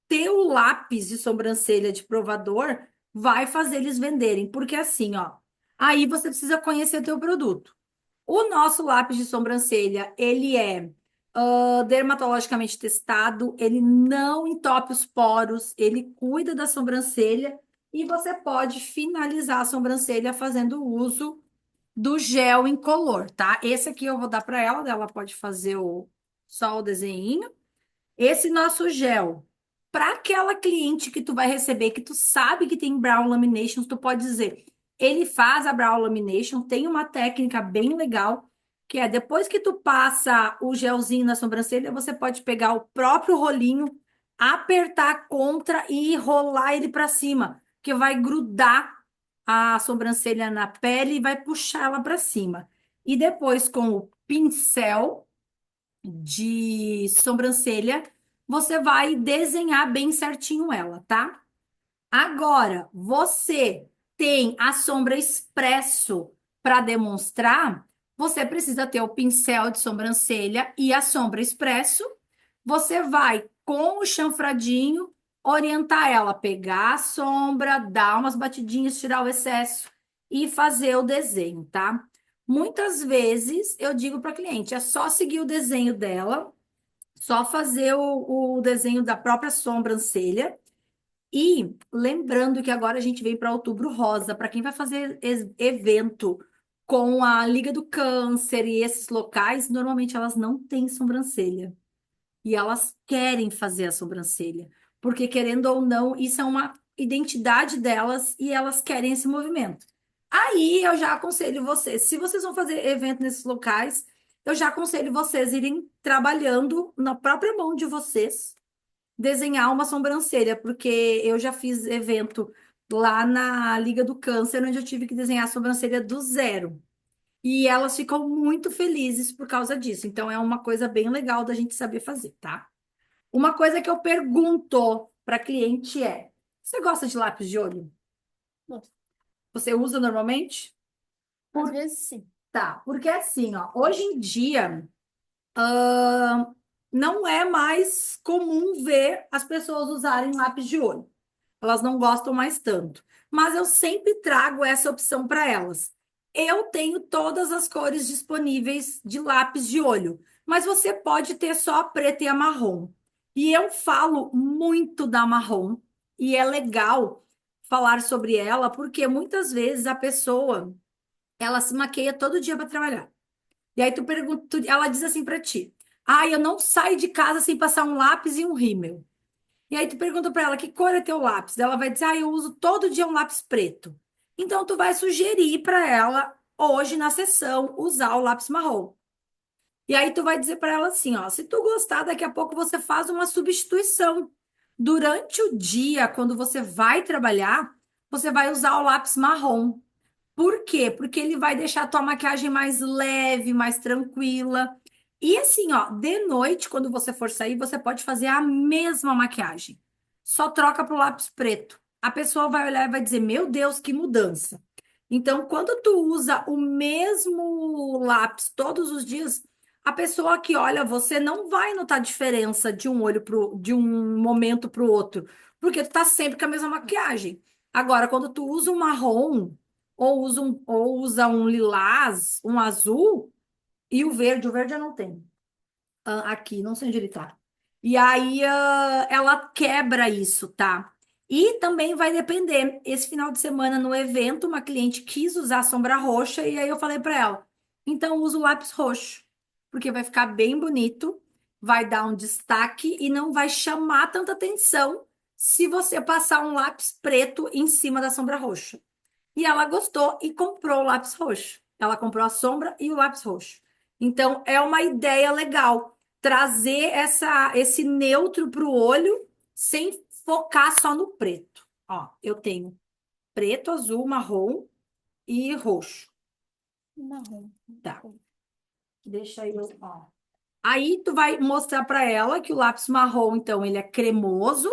ter o lápis de sobrancelha de provador vai fazer eles venderem, porque assim, ó, aí você precisa conhecer o teu produto. O nosso lápis de sobrancelha, ele é dermatologicamente testado, ele não entope os poros, ele cuida da sobrancelha e você pode finalizar a sobrancelha fazendo uso do gel incolor, tá? Esse aqui eu vou dar para ela, ela pode fazer só o desenho. Esse nosso gel, para aquela cliente que tu vai receber, que tu sabe que tem brow laminations, tu pode dizer, ele faz a brow lamination, tem uma técnica bem legal, que é depois que tu passa o gelzinho na sobrancelha, você pode pegar o próprio rolinho, apertar contra e rolar ele para cima, que vai grudar a sobrancelha na pele e vai puxar ela para cima. E depois com o pincel de sobrancelha, você vai desenhar bem certinho ela, tá? Agora, você tem a sombra expresso para demonstrar, você precisa ter o pincel de sobrancelha e a sombra expresso. Você vai com o chanfradinho orientar ela, a pegar a sombra, dar umas batidinhas, tirar o excesso e fazer o desenho, tá? Muitas vezes eu digo para cliente, é só seguir o desenho dela, só fazer o desenho da própria sobrancelha. E lembrando que agora a gente vem para Outubro Rosa, para quem vai fazer evento com a Liga do Câncer e esses locais, normalmente elas não têm sobrancelha. E elas querem fazer a sobrancelha, porque querendo ou não, isso é uma identidade delas e elas querem esse movimento. Aí eu já aconselho vocês, se vocês vão fazer evento nesses locais, eu já aconselho vocês irem trabalhando na própria mão de vocês, desenhar uma sobrancelha, porque eu já fiz evento lá na Liga do Câncer, onde eu tive que desenhar a sobrancelha do zero. E elas ficam muito felizes por causa disso. Então é uma coisa bem legal da gente saber fazer, tá? Uma coisa que eu pergunto para cliente é: você gosta de lápis de olho? Bom, Você usa normalmente? às vezes sim. Tá, porque assim, ó, hoje em dia não é mais comum ver as pessoas usarem lápis de olho. Elas não gostam mais tanto. Mas eu sempre trago essa opção para elas. Eu tenho todas as cores disponíveis de lápis de olho, mas você pode ter só a preta e a marrom. E eu falo muito da marrom, e é legal falar sobre ela, porque muitas vezes a pessoa, ela se maqueia todo dia para trabalhar. E aí tu pergunta, ela diz assim para ti: "Ah, eu não saio de casa sem passar um lápis e um rímel". E aí tu pergunta para ela que cor é teu lápis. Ela vai dizer: "Ah, eu uso todo dia um lápis preto". Então tu vai sugerir para ela hoje na sessão usar o lápis marrom. E aí tu vai dizer para ela assim, ó, se tu gostar, daqui a pouco você faz uma substituição. Durante o dia, quando você vai trabalhar, você vai usar o lápis marrom. Por quê? Porque ele vai deixar a tua maquiagem mais leve, mais tranquila. E assim, ó, de noite, quando você for sair, você pode fazer a mesma maquiagem. Só troca pro lápis preto. A pessoa vai olhar e vai dizer: "Meu Deus, que mudança". Então, quando tu usa o mesmo lápis todos os dias, a pessoa que olha você não vai notar diferença de um olho de um momento para o outro, porque tu tá sempre com a mesma maquiagem. Agora, quando tu usa um marrom, ou usa um lilás, um azul e o verde eu não tenho. Aqui, não sei onde ele tá. E aí, ela quebra isso, tá? E também vai depender. Esse final de semana no evento, uma cliente quis usar sombra roxa e aí eu falei para ela: então usa o lápis roxo, porque vai ficar bem bonito, vai dar um destaque e não vai chamar tanta atenção se você passar um lápis preto em cima da sombra roxa. E ela gostou e comprou o lápis roxo. Ela comprou a sombra e o lápis roxo. Então, é uma ideia legal trazer esse neutro para o olho sem focar só no preto, Ó, eu tenho preto, azul, marrom e roxo. Marrom. Tá. Deixa eu, ó. Aí tu vai mostrar para ela que o lápis marrom, então, ele é cremoso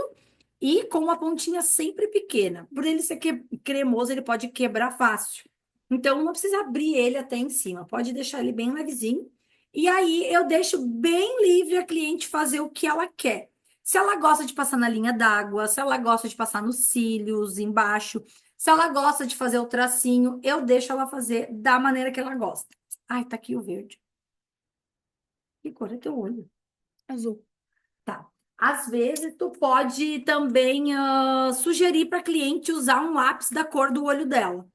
e com uma pontinha sempre pequena. Por ele ser cremoso, ele pode quebrar fácil. Então, não precisa abrir ele até em cima. Pode deixar ele bem levezinho. E aí, eu deixo bem livre a cliente fazer o que ela quer. Se ela gosta de passar na linha d'água, se ela gosta de passar nos cílios, embaixo, se ela gosta de fazer o tracinho, eu deixo ela fazer da maneira que ela gosta. Ai, tá aqui o verde. Que cor é teu olho? Azul. Tá. Às vezes, tu pode também sugerir para a cliente usar um lápis da cor do olho dela.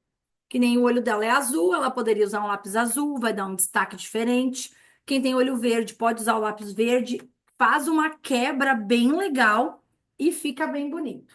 Que nem o olho dela é azul, ela poderia usar um lápis azul, vai dar um destaque diferente. Quem tem olho verde pode usar o lápis verde, faz uma quebra bem legal e fica bem bonito.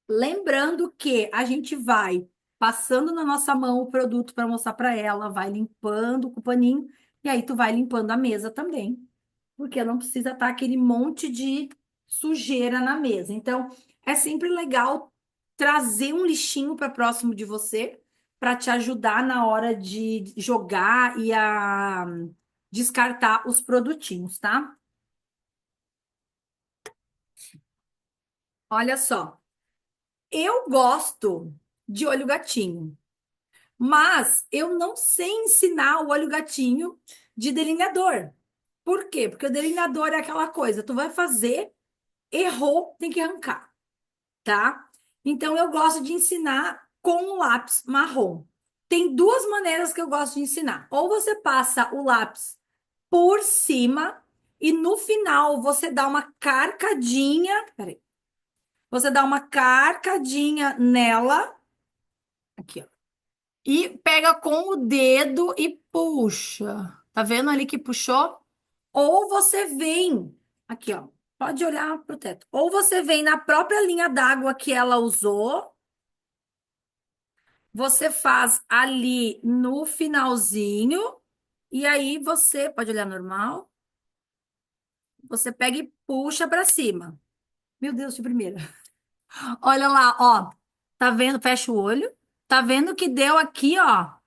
Lembrando que a gente vai passando na nossa mão o produto para mostrar para ela, vai limpando com o paninho, e aí tu vai limpando a mesa também porque não precisa estar aquele monte de sujeira na mesa. Então, é sempre legal trazer um lixinho para próximo de você para te ajudar na hora de jogar e a descartar os produtinhos, tá? Olha só, eu gosto de olho gatinho, mas eu não sei ensinar o olho gatinho de delineador. Por quê? Porque o delineador é aquela coisa, tu vai fazer, errou, tem que arrancar. Tá? Então eu gosto de ensinar com o lápis marrom. Tem duas maneiras que eu gosto de ensinar. Ou você passa o lápis por cima e no final você dá uma carcadinha, peraí. Você dá uma carcadinha nela, aqui, ó. E pega com o dedo e puxa. Tá vendo ali que puxou? Ou você vem, aqui, ó. Pode olhar pro teto. Ou você vem na própria linha d'água que ela usou. Você faz ali no finalzinho, e aí você pode olhar normal. Você pega e puxa para cima. Meu Deus, de primeira. Olha lá, ó. Tá vendo? Fecha o olho. Tá vendo que deu aqui, ó.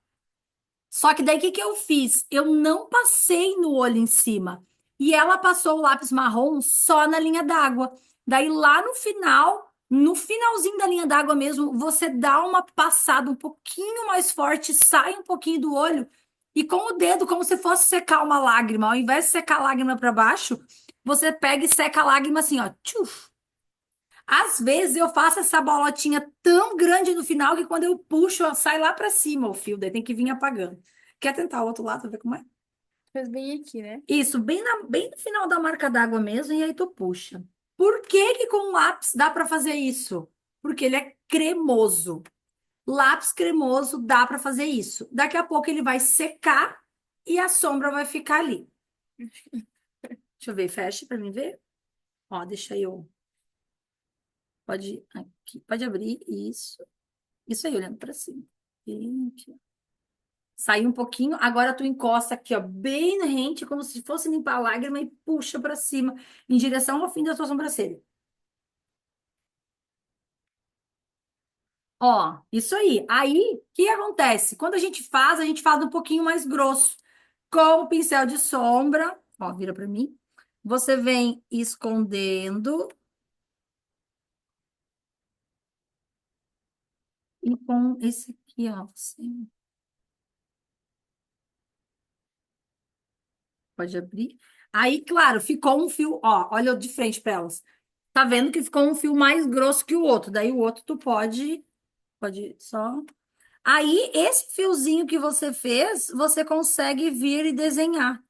Só que daí o que que eu fiz? Eu não passei no olho em cima. E ela passou o lápis marrom só na linha d'água. Daí lá no final, no finalzinho da linha d'água mesmo, você dá uma passada um pouquinho mais forte, sai um pouquinho do olho e com o dedo, como se fosse secar uma lágrima, ao invés de secar a lágrima para baixo, você pega e seca a lágrima assim, ó. Tchuf. Às vezes eu faço essa bolotinha tão grande no final que quando eu puxo, ó, sai lá pra cima o fio, daí tem que vir apagando. Quer tentar o outro lado pra ver como é? Fez bem aqui, né? Isso, bem no final da marca d'água mesmo, e aí tu puxa. Por que que com lápis dá pra fazer isso? Porque ele é cremoso. Lápis cremoso dá pra fazer isso. Daqui a pouco ele vai secar e a sombra vai ficar ali. Deixa eu ver, fecha pra mim ver. Ó, deixa eu. Pode aqui, pode abrir isso. Isso aí, olhando pra cima. Gente. Sai um pouquinho, agora tu encosta aqui, ó, bem rente, como se fosse limpar a lágrima e puxa pra cima, em direção ao fim da tua sobrancelha. Ó, isso aí. Aí, o que acontece? Quando a gente faz um pouquinho mais grosso. Com o pincel de sombra, ó, vira pra mim. Você vem escondendo e com esse aqui, ó, você pode abrir. Aí, claro, ficou um fio, ó, olha de frente para elas. Tá vendo que ficou um fio mais grosso que o outro. Daí o outro tu pode só. Aí esse fiozinho que você fez, você consegue vir e desenhar.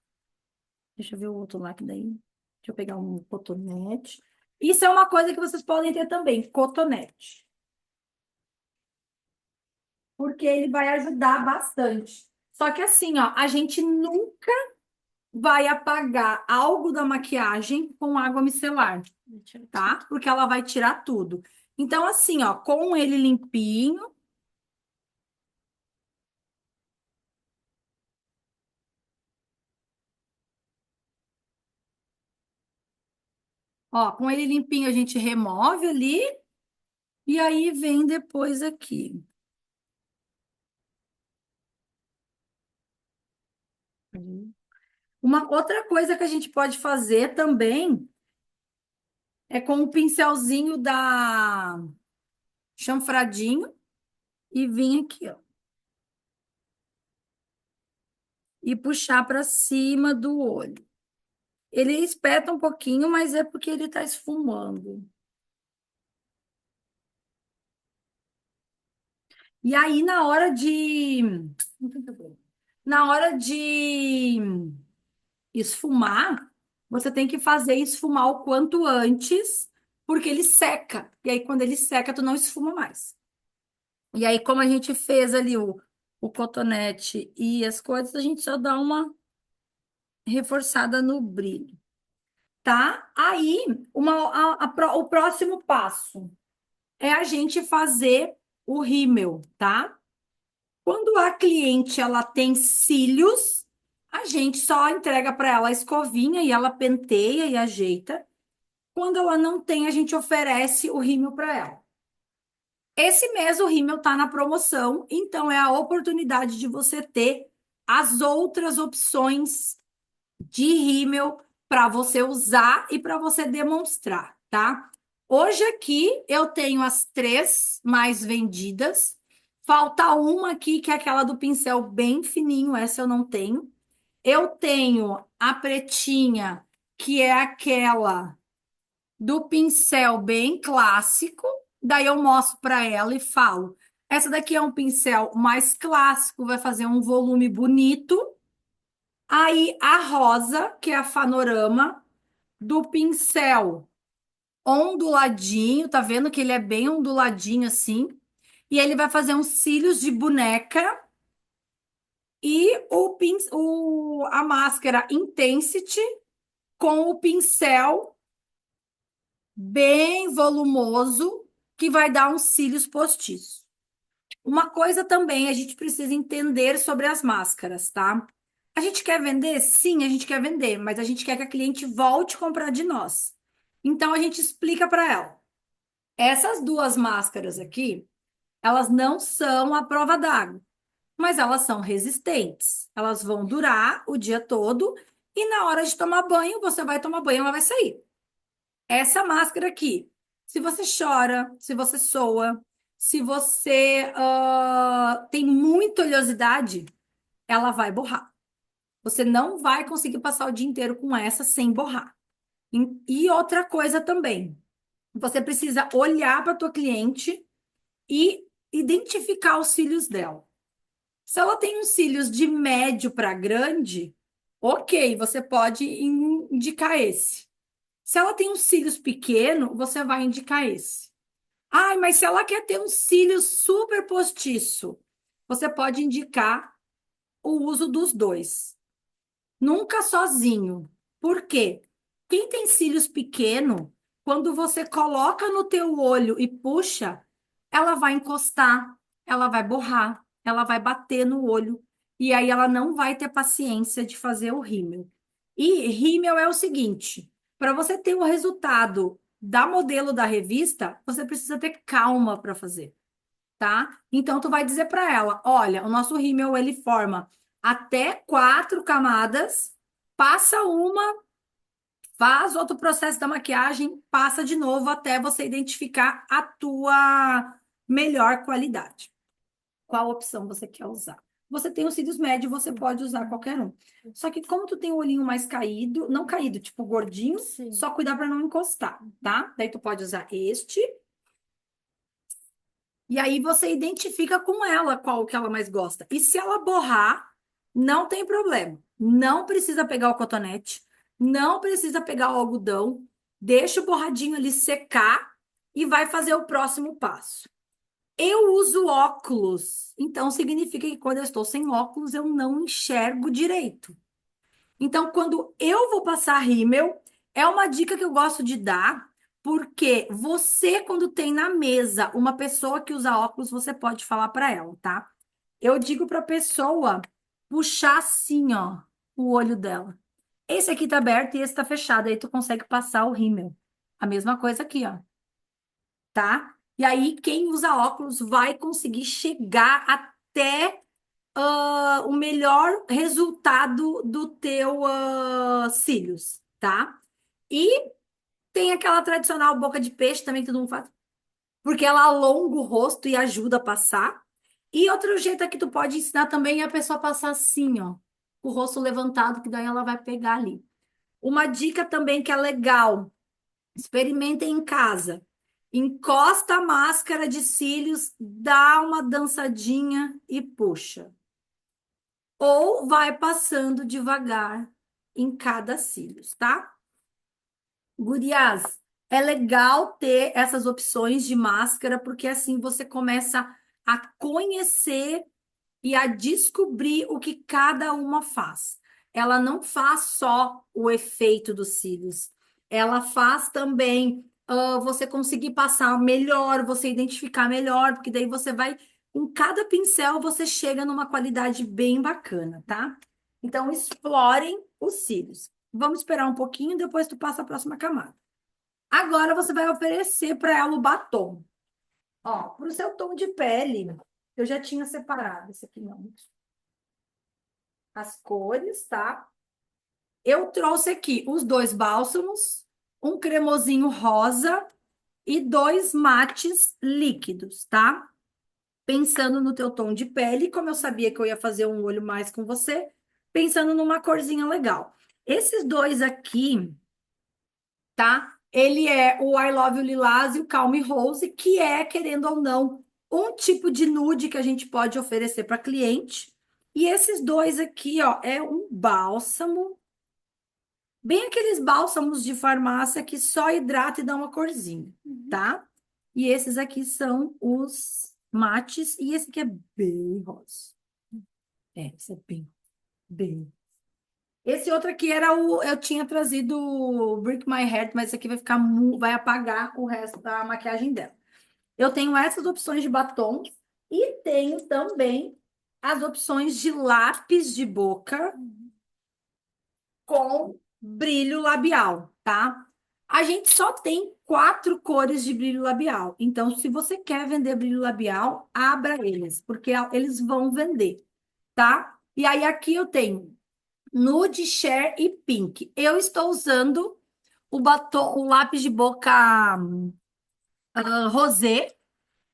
Deixa eu ver o outro lá que daí. Deixa eu pegar um cotonete. Isso é uma coisa que vocês podem ter também, cotonete. Porque ele vai ajudar bastante. Só que assim, ó, a gente nunca vai apagar algo da maquiagem com água micelar, tá? Porque ela vai tirar tudo. Então, assim, ó, com ele limpinho, ó, com ele limpinho a gente remove ali E aí vem depois aqui. Uma outra coisa que a gente pode fazer também é com o pincelzinho da chanfradinho e vir aqui, ó, e puxar para cima do olho. Ele espeta um pouquinho, mas é porque ele está esfumando. E aí, na hora de esfumar, você tem que fazer esfumar o quanto antes, porque ele seca. E aí, quando ele seca, tu não esfuma mais. E aí, como a gente fez ali o cotonete e as coisas, a gente só dá uma reforçada no brilho, tá? Aí, o próximo passo é a gente fazer o rímel, tá? Quando a cliente ela tem cílios, a gente só entrega para ela a escovinha e ela penteia e ajeita. Quando ela não tem, a gente oferece o rímel para ela. Esse mês o rímel está na promoção, então é a oportunidade de você ter as outras opções de rímel para você usar e para você demonstrar, tá? Hoje aqui eu tenho as três mais vendidas. Falta uma aqui, que é aquela do pincel bem fininho, essa eu não tenho. Eu tenho a pretinha, que é aquela do pincel bem clássico. Daí eu mostro para ela e falo: essa daqui é um pincel mais clássico, vai fazer um volume bonito. Aí a rosa, que é a Fanorama, do pincel onduladinho, tá vendo que ele é bem onduladinho assim? E ele vai fazer uns cílios de boneca e a máscara Intensity com o pincel bem volumoso, que vai dar uns cílios postiços. Uma coisa também a gente precisa entender sobre as máscaras, tá? A gente quer vender? Sim, a gente quer vender, mas a gente quer que a cliente volte a comprar de nós. Então a gente explica para ela. Essas duas máscaras aqui, elas não são à prova d'água, mas elas são resistentes. Elas vão durar o dia todo e na hora de tomar banho, você vai tomar banho, ela vai sair. Essa máscara aqui, se você chora, se você soa, se você tem muita oleosidade, ela vai borrar. Você não vai conseguir passar o dia inteiro com essa sem borrar. E outra coisa também, você precisa olhar para a tua cliente e identificar os cílios dela. Se ela tem uns cílios de médio para grande, ok, você pode indicar esse. Se ela tem uns cílios pequenos, você vai indicar esse. Ai, mas se ela quer ter um cílio super postiço, você pode indicar o uso dos dois. Nunca sozinho. Por quê? Quem tem cílios pequeno, quando você coloca no teu olho e puxa, ela vai encostar, ela vai borrar, ela vai bater no olho e aí ela não vai ter paciência de fazer o rímel. E rímel é o seguinte, para você ter o resultado da modelo da revista, você precisa ter calma para fazer, tá? Então tu vai dizer para ela, olha, o nosso rímel ele forma até 4 camadas, passa uma, faz outro processo da maquiagem, passa de novo até você identificar a tua melhor qualidade. Qual opção você quer usar? Você tem os cílios médios, você pode usar qualquer um. Só que como tu tem o olhinho mais caído, não caído, tipo gordinho, Sim. só cuidar para não encostar, tá? Daí tu pode usar este. E aí você identifica com ela qual que ela mais gosta. E se ela borrar, não tem problema. Não precisa pegar o cotonete, não precisa pegar o algodão. Deixa o borradinho ali secar e vai fazer o próximo passo. Eu uso óculos, então significa que quando eu estou sem óculos, eu não enxergo direito. Então, quando eu vou passar rímel, é uma dica que eu gosto de dar, porque você, quando tem na mesa uma pessoa que usa óculos, você pode falar para ela, tá? Eu digo para a pessoa puxar assim, ó, o olho dela. Esse aqui tá aberto e esse tá fechado, aí tu consegue passar o rímel. A mesma coisa aqui, ó, tá? E aí, quem usa óculos vai conseguir chegar até o melhor resultado do teu cílios, tá? E tem aquela tradicional boca de peixe também que todo mundo faz, porque ela alonga o rosto e ajuda a passar. E outro jeito é que tu pode ensinar também é a pessoa passar assim, ó, com o rosto levantado, que daí ela vai pegar ali. Uma dica também que é legal, experimentem em casa. Encosta a máscara de cílios, dá uma dançadinha e puxa. Ou vai passando devagar em cada cílios, tá? Gurias, é legal ter essas opções de máscara, porque assim você começa a conhecer e a descobrir o que cada uma faz. Ela não faz só o efeito dos cílios, ela faz também você conseguir passar melhor, você identificar melhor, porque daí você vai, com cada pincel, você chega numa qualidade bem bacana, tá? Então, explorem os cílios. Vamos esperar um pouquinho, depois tu passa a próxima camada. Agora você vai oferecer para ela o batom. Ó, para o seu tom de pele, eu já tinha separado esse aqui não. As cores, tá? Eu trouxe aqui os dois bálsamos, um cremosinho rosa e dois mates líquidos, tá? Pensando no teu tom de pele, como eu sabia que eu ia fazer um olho mais com você, pensando numa corzinha legal. Esses dois aqui, tá? Ele é o I Love You Lilás e o Calm Rose, que é, querendo ou não, um tipo de nude que a gente pode oferecer para cliente. E esses dois aqui, ó, é um bálsamo, bem aqueles bálsamos de farmácia que só hidrata e dá uma corzinha, Uhum. tá? E esses aqui são os mates, e esse aqui é bem rosa. É, esse é bem. Esse outro aqui era o. Eu tinha trazido o Brick My Heart, mas esse aqui vai ficar. Vai apagar o resto da maquiagem dela. Eu tenho essas opções de batom e tenho também as opções de lápis de boca com brilho labial, tá? A gente só tem 4 cores de brilho labial. Então, se você quer vender brilho labial, abra eles, porque eles vão vender, tá? E aí aqui eu tenho nude, share e pink. Eu estou usando o batom, o lápis de boca rosé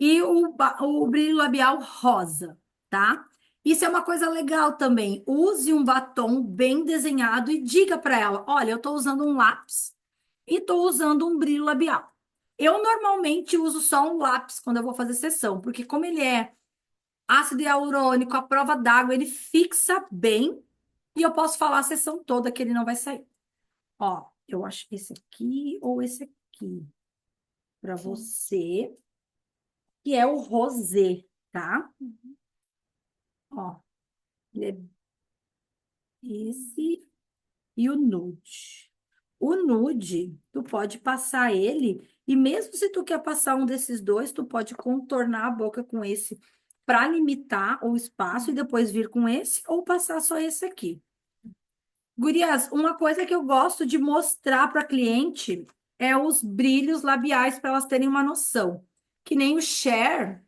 e o brilho labial rosa, tá? Isso é uma coisa legal também. Use um batom bem desenhado e diga para ela: olha, eu estou usando um lápis e estou usando um brilho labial. Eu normalmente uso só um lápis quando eu vou fazer sessão, porque como ele é ácido hialurônico, a prova d'água, ele fixa bem e eu posso falar a sessão toda que ele não vai sair. Ó, eu acho esse aqui ou esse aqui para você, que é o rosé, tá? Ó, ele é esse e o nude. O nude, tu pode passar ele, e mesmo se tu quer passar um desses dois, tu pode contornar a boca com esse para limitar o espaço e depois vir com esse, ou passar só esse aqui. Gurias, uma coisa que eu gosto de mostrar para cliente é os brilhos labiais para elas terem uma noção. Que nem o Cher,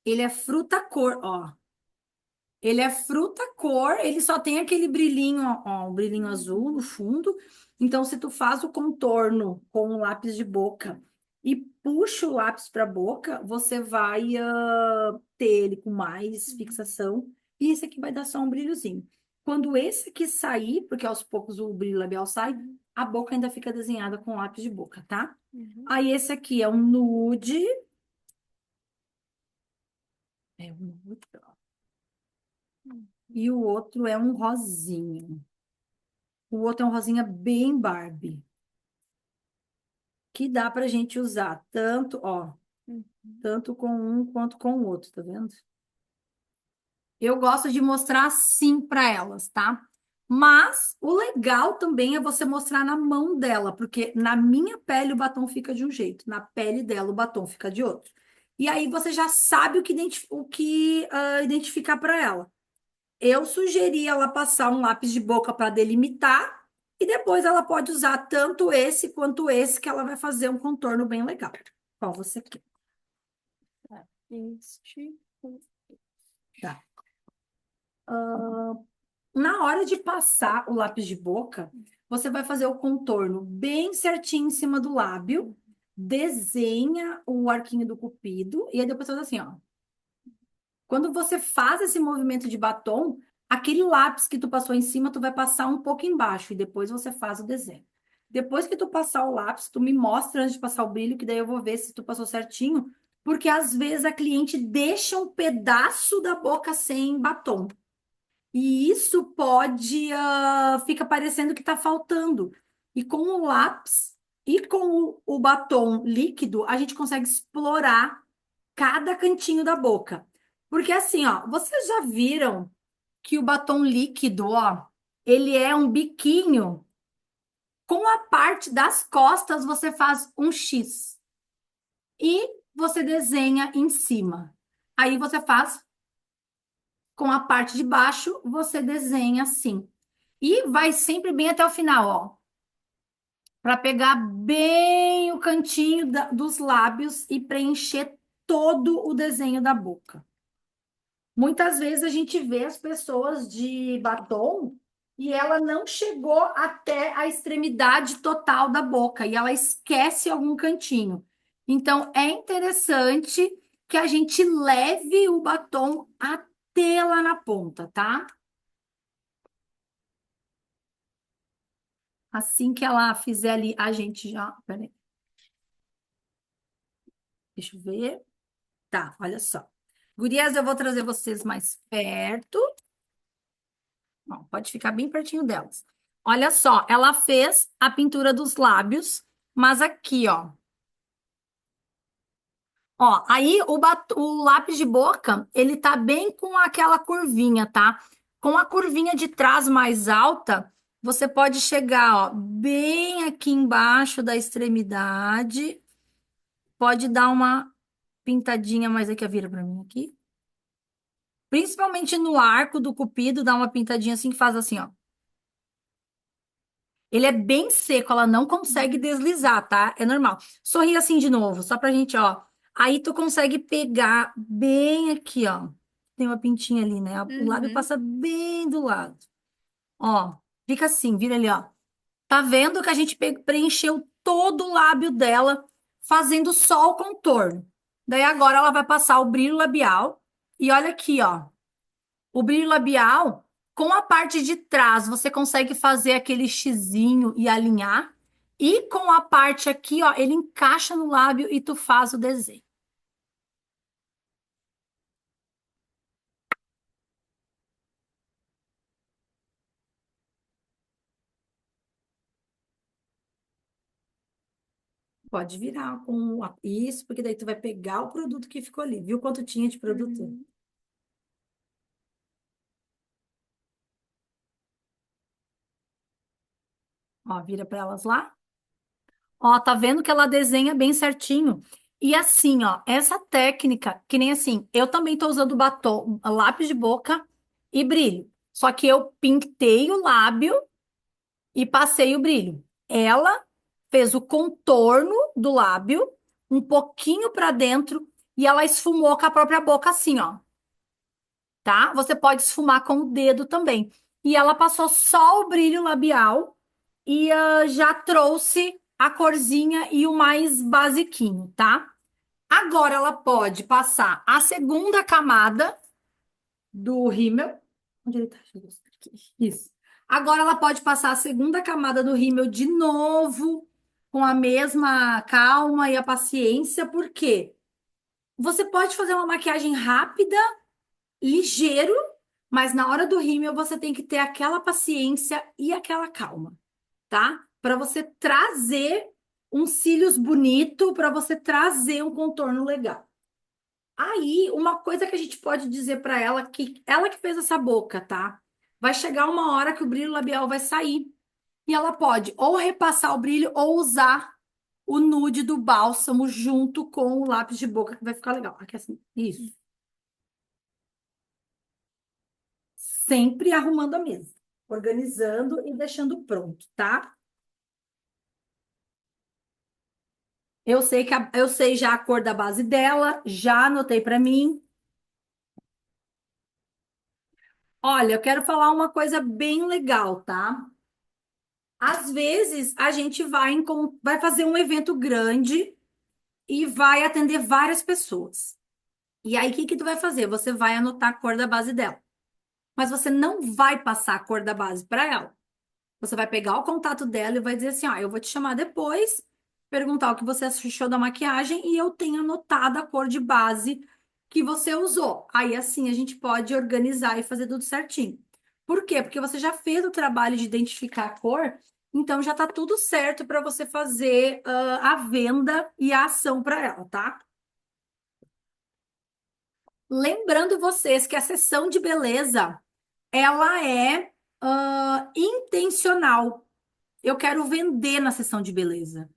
ele é fruta cor, ó. Ele é fruta cor, ele só tem aquele brilhinho, ó, um brilhinho azul no fundo. Então, se tu faz o contorno com o lápis de boca e puxa o lápis para a boca, você vai ter ele com mais fixação. E esse aqui vai dar só um brilhozinho. Quando esse aqui sair, porque aos poucos o brilho labial sai, a boca ainda fica desenhada com lápis de boca, tá? Uhum. Aí esse aqui é um nude. É um nude, ó. E o outro é um rosinho. O outro é um rosinha bem Barbie, que dá pra gente usar tanto, ó, Uhum. tanto com um quanto com o outro, tá vendo? Eu gosto de mostrar assim para elas, tá? Mas o legal também é você mostrar na mão dela, porque na minha pele o batom fica de um jeito, na pele dela o batom fica de outro. E aí você já sabe o que identificar para ela. Eu sugeri ela passar um lápis de boca para delimitar e depois ela pode usar tanto esse quanto esse, que ela vai fazer um contorno bem legal. Qual você quer? Este. Tá. Na hora de passar o lápis de boca, você vai fazer o contorno bem certinho em cima do lábio, desenha o arquinho do cupido, e aí depois faz assim, ó. Quando você faz esse movimento de batom, aquele lápis que tu passou em cima, tu vai passar um pouco embaixo, e depois você faz o desenho. Depois que tu passar o lápis, tu me mostra antes de passar o brilho, que daí eu vou ver se tu passou certinho, porque às vezes a cliente deixa um pedaço da boca sem batom. E isso pode, fica parecendo que está faltando. E com o lápis e com o batom líquido, a gente consegue explorar cada cantinho da boca. Porque assim, ó, vocês já viram que o batom líquido, ó, ele é um biquinho. Com a parte das costas, você faz um X e você desenha em cima. Aí você faz com a parte de baixo, você desenha assim. E vai sempre bem até o final, ó. Para pegar bem o cantinho dos lábios e preencher todo o desenho da boca. Muitas vezes a gente vê as pessoas de batom e ela não chegou até a extremidade total da boca e ela esquece algum cantinho. Então é interessante que a gente leve o batom até lá na ponta, tá? Assim que ela fizer ali, a gente já. Peraí, deixa eu ver. Tá, olha só. Gurias, eu vou trazer vocês mais perto. Ó, pode ficar bem pertinho delas. Olha só, ela fez a pintura dos lábios, mas aqui, ó. Ó, aí o lápis de boca, ele tá bem com aquela curvinha, tá? Com a curvinha de trás mais alta, você pode chegar, ó, bem aqui embaixo da extremidade. Pode dar uma pintadinha mais aqui, vira para mim aqui. Principalmente no arco do cupido, dá uma pintadinha assim que faz assim, ó. Ele é bem seco, ela não consegue deslizar, tá? É normal. Sorri assim de novo, só pra gente, ó. Aí tu consegue pegar bem aqui, ó. Tem uma pintinha ali, né? O lábio Uhum. passa bem do lado. Ó, fica assim, vira ali, ó. Tá vendo que a gente preencheu todo o lábio dela, fazendo só o contorno. Daí agora ela vai passar o brilho labial. E olha aqui, ó. O brilho labial, com a parte de trás, você consegue fazer aquele xizinho e alinhar. E com a parte aqui, ó, ele encaixa no lábio e tu faz o desenho. Pode virar com isso, porque daí tu vai pegar o produto que ficou ali. Viu quanto tinha de produto? Uhum. Ó, vira para elas lá. Ó, tá vendo que ela desenha bem certinho. E assim, ó, essa técnica, que nem assim, eu também tô usando batom, lápis de boca e brilho. Só que eu pintei o lábio e passei o brilho. Ela fez o contorno do lábio, um pouquinho para dentro, e ela esfumou com a própria boca assim, ó, tá? Você pode esfumar com o dedo também. E ela passou só o brilho labial e já trouxe a corzinha e o mais basiquinho, tá? Agora ela pode passar a segunda camada do rímel. Onde ele tá? Deixa eu ver aqui. Isso. Agora ela pode passar a segunda camada do rímel de novo, com a mesma calma e a paciência, porque você pode fazer uma maquiagem rápida, ligeiro, mas na hora do rímel você tem que ter aquela paciência e aquela calma, tá? Para você trazer um cílios bonito, para você trazer um contorno legal. Aí, uma coisa que a gente pode dizer para ela que fez essa boca, tá? Vai chegar uma hora que o brilho labial vai sair e ela pode ou repassar o brilho ou usar o nude do bálsamo junto com o lápis de boca, que vai ficar legal. Aqui assim, isso. Sempre arrumando a mesa, organizando e deixando pronto, tá? Eu sei já a cor da base dela, já anotei para mim. Olha, eu quero falar uma coisa bem legal, tá? Às vezes a gente vai fazer um evento grande e vai atender várias pessoas. E aí, o que que tu vai fazer? Você vai anotar a cor da base dela. Mas você não vai passar a cor da base para ela. Você vai pegar o contato dela e vai dizer assim: ó, eu vou te chamar depois, perguntar o que você achou da maquiagem e eu tenho anotado a cor de base que você usou. Aí assim a gente pode organizar e fazer tudo certinho. Por quê? Porque você já fez o trabalho de identificar a cor, então já tá tudo certo para você fazer a venda e a ação para ela, tá? Lembrando vocês que a sessão de beleza, ela é intencional. Eu quero vender na sessão de beleza.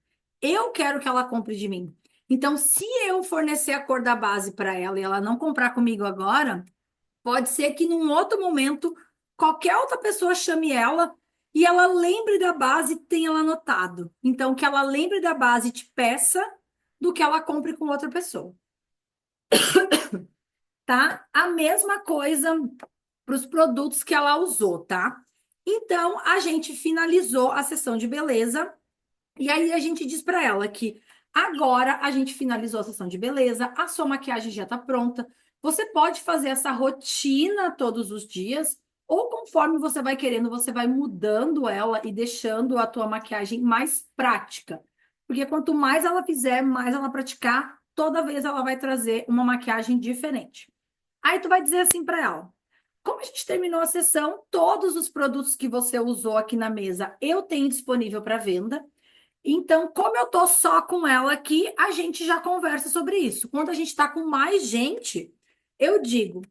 Eu quero que ela compre de mim. Então, se eu fornecer a cor da base para ela e ela não comprar comigo agora, pode ser que num outro momento qualquer outra pessoa chame ela e ela lembre da base e tenha ela anotado. Então, que ela lembre da base e te peça do que ela compre com outra pessoa, tá? A mesma coisa para os produtos que ela usou, tá? Então, a gente finalizou a sessão de beleza. E aí a gente diz para ela que agora a gente finalizou a sessão de beleza, a sua maquiagem já está pronta. Você pode fazer essa rotina todos os dias, ou conforme você vai querendo, você vai mudando ela e deixando a tua maquiagem mais prática. Porque quanto mais ela fizer, mais ela praticar, toda vez ela vai trazer uma maquiagem diferente. Aí tu vai dizer assim para ela: como a gente terminou a sessão, todos os produtos que você usou aqui na mesa eu tenho disponível para venda. Então, como eu tô só com ela aqui, a gente já conversa sobre isso. Quando a gente tá com mais gente, eu digo: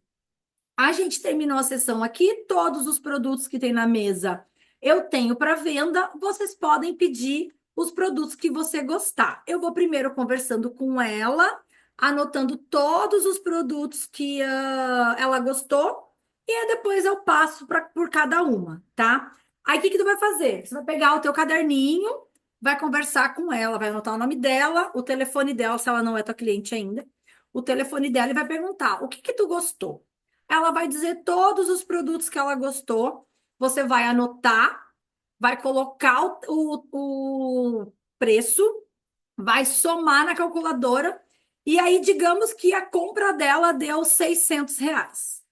a gente terminou a sessão aqui, todos os produtos que tem na mesa eu tenho para venda, vocês podem pedir os produtos que você gostar. Eu vou primeiro conversando com ela, anotando todos os produtos que ela gostou, e aí depois eu passo por cada uma, tá? Aí o que que tu vai fazer? Você vai pegar o teu caderninho, vai conversar com ela, vai anotar o nome dela, o telefone dela, se ela não é tua cliente ainda, o telefone dela e vai perguntar: o que que tu gostou? Ela vai dizer todos os produtos que ela gostou. Você vai anotar, vai colocar o preço, vai somar na calculadora. E aí, digamos que a compra dela deu R$ 600.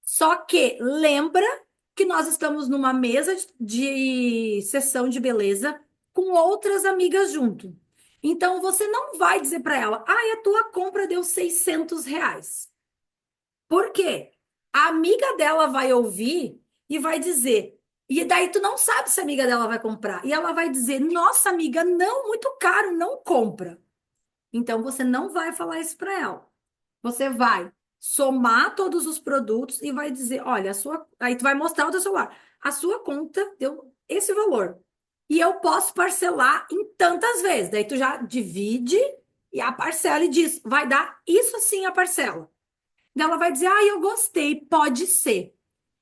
Só que lembra que nós estamos numa mesa de sessão de beleza com outras amigas junto. Então, você não vai dizer para ela: ah, a tua compra deu R$ 600. Por quê? A amiga dela vai ouvir e vai dizer. E daí tu não sabe se a amiga dela vai comprar. E ela vai dizer: nossa, amiga, não, muito caro, não compra. Então você não vai falar isso para ela. Você vai somar todos os produtos e vai dizer: olha, a sua. Aí tu vai mostrar o teu celular. A sua conta deu esse valor. E eu posso parcelar em tantas vezes. Daí tu já divide e a parcela e diz: vai dar isso assim a parcela. Daí ela vai dizer: ah, eu gostei, pode ser.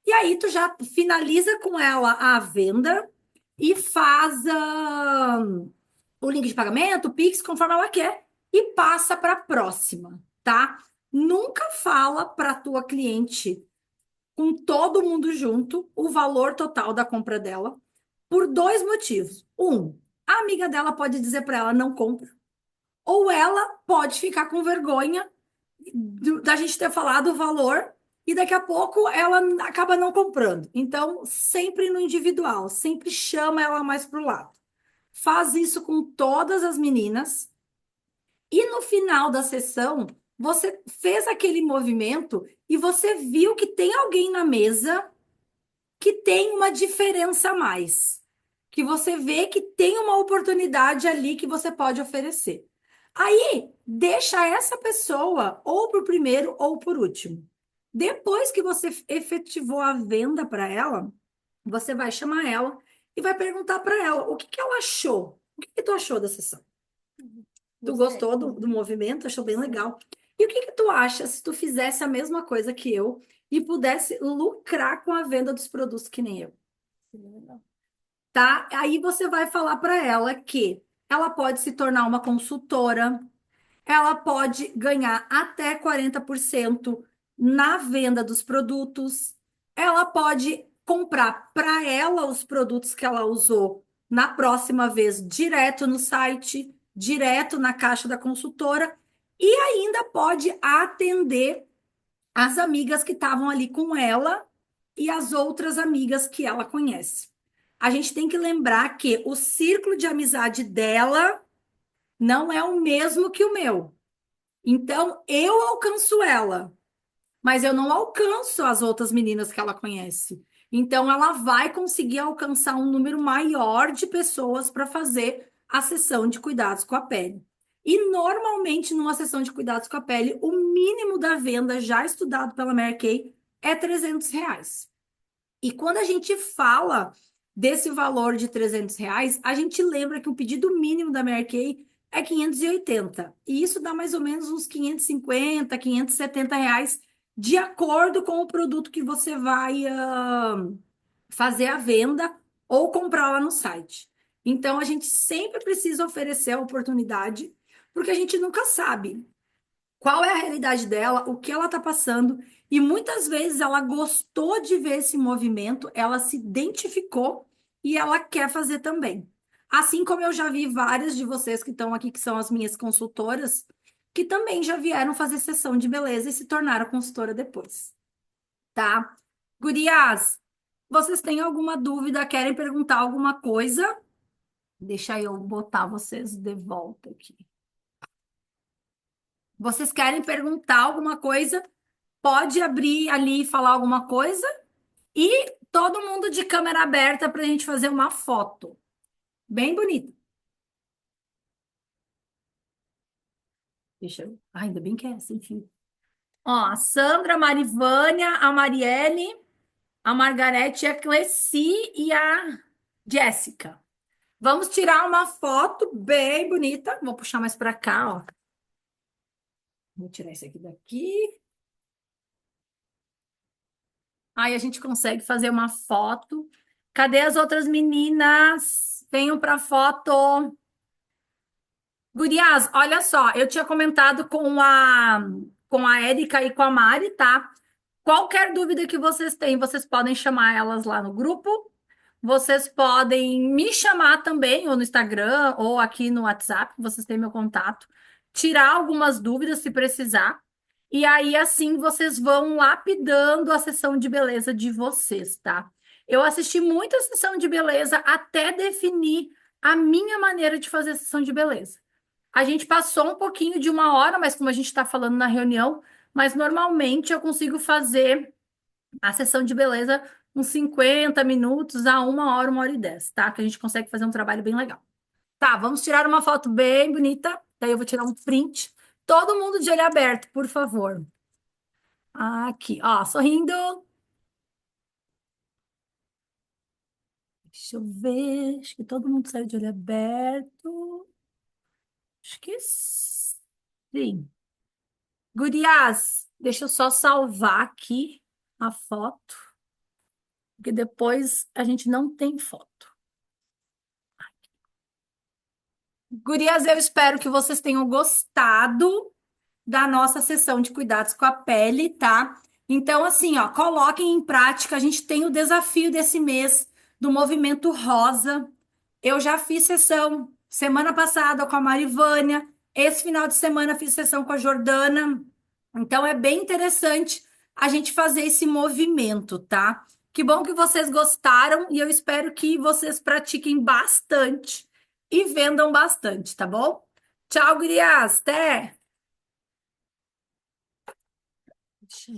E aí tu já finaliza com ela a venda e faz o link de pagamento, o Pix, conforme ela quer, e passa para a próxima, tá? Nunca fala para tua cliente, com todo mundo junto, o valor total da compra dela, por dois motivos. Um, a amiga dela pode dizer para ela: não compra. Ou ela pode ficar com vergonha da gente ter falado o valor e daqui a pouco ela acaba não comprando. Então, sempre no individual, sempre chama ela mais para o lado. Faz isso com todas as meninas e no final da sessão, você fez aquele movimento e você viu que tem alguém na mesa que tem uma diferença a mais, que você vê que tem uma oportunidade ali que você pode oferecer. Aí, deixa essa pessoa ou para o primeiro ou por último. Depois que você efetivou a venda para ela, você vai chamar ela e vai perguntar para ela o que que ela achou. O que que tu achou da sessão? Tu Gostei. gostou do movimento? Achou bem Sim. legal. E o que que tu acha se tu fizesse a mesma coisa que eu e pudesse lucrar com a venda dos produtos que nem eu? Sim, legal. Tá? Aí você vai falar para ela que ela pode se tornar uma consultora, ela pode ganhar até 40% na venda dos produtos, ela pode comprar para ela os produtos que ela usou na próxima vez direto no site, direto na caixa da consultora, e ainda pode atender as amigas que estavam ali com ela e as outras amigas que ela conhece. A gente tem que lembrar que o círculo de amizade dela não é o mesmo que o meu. Então, eu alcanço ela, mas eu não alcanço as outras meninas que ela conhece. Então, ela vai conseguir alcançar um número maior de pessoas para fazer a sessão de cuidados com a pele. E normalmente, numa sessão de cuidados com a pele, o mínimo da venda, já estudado pela Mary Kay, é R$ 300. E quando a gente fala desse valor de R$ 300, a gente lembra que o pedido mínimo da Mary Kay é 580. E isso dá mais ou menos uns 550, R$ 570, de acordo com o produto que você vai fazer a venda ou comprar lá no site. Então, a gente sempre precisa oferecer a oportunidade, porque a gente nunca sabe qual é a realidade dela, o que ela está passando, e muitas vezes ela gostou de ver esse movimento, ela se identificou e ela quer fazer também. Assim como eu já vi várias de vocês que estão aqui, que são as minhas consultoras, que também já vieram fazer sessão de beleza e se tornaram consultora depois, tá? Gurias, vocês têm alguma dúvida, querem perguntar alguma coisa? Deixa eu botar vocês de volta aqui. Vocês querem perguntar alguma coisa? Pode abrir ali e falar alguma coisa. E todo mundo de câmera aberta para a gente fazer uma foto. Bem bonita. Deixa eu. Ah, ainda bem que é essa, enfim. Ó, a Sandra, a Marivânia, a Marielle, a Margarete, a Cleci e a Jéssica. Vamos tirar uma foto bem bonita. Vou puxar mais para cá, ó. Vou tirar esse aqui daqui. Aí a gente consegue fazer uma foto. Cadê as outras meninas? Venham para foto. Gurias, olha só, eu tinha comentado com a Érica e com a Mari, tá? Qualquer dúvida que vocês têm, vocês podem chamar elas lá no grupo. Vocês podem me chamar também, ou no Instagram, ou aqui no WhatsApp, vocês têm meu contato. Tirar algumas dúvidas se precisar. E aí, assim, vocês vão lapidando a sessão de beleza de vocês, tá? Eu assisti muita sessão de beleza até definir a minha maneira de fazer a sessão de beleza. A gente passou um pouquinho de 1 hora, mas como a gente está falando na reunião, mas normalmente eu consigo fazer a sessão de beleza uns 50 minutos a 1 hora, 1 hora e 10, tá? Que a gente consegue fazer um trabalho bem legal. Tá, vamos tirar uma foto bem bonita. Daí eu vou tirar um print. Todo mundo de olho aberto, por favor. Aqui, ó, sorrindo. Deixa eu ver. Acho que todo mundo saiu de olho aberto. Acho que sim. Gurias, deixa eu só salvar aqui a foto, porque depois a gente não tem foto. Gurias, eu espero que vocês tenham gostado da nossa sessão de cuidados com a pele, tá? Então, assim, ó, coloquem em prática. A gente tem o desafio desse mês do Movimento Rosa. Eu já fiz sessão semana passada com a Marivânia. Esse final de semana fiz sessão com a Jordana. Então, é bem interessante a gente fazer esse movimento, tá? Que bom que vocês gostaram e eu espero que vocês pratiquem bastante e vendam bastante, tá bom? Tchau, gurias. Até! Deixa eu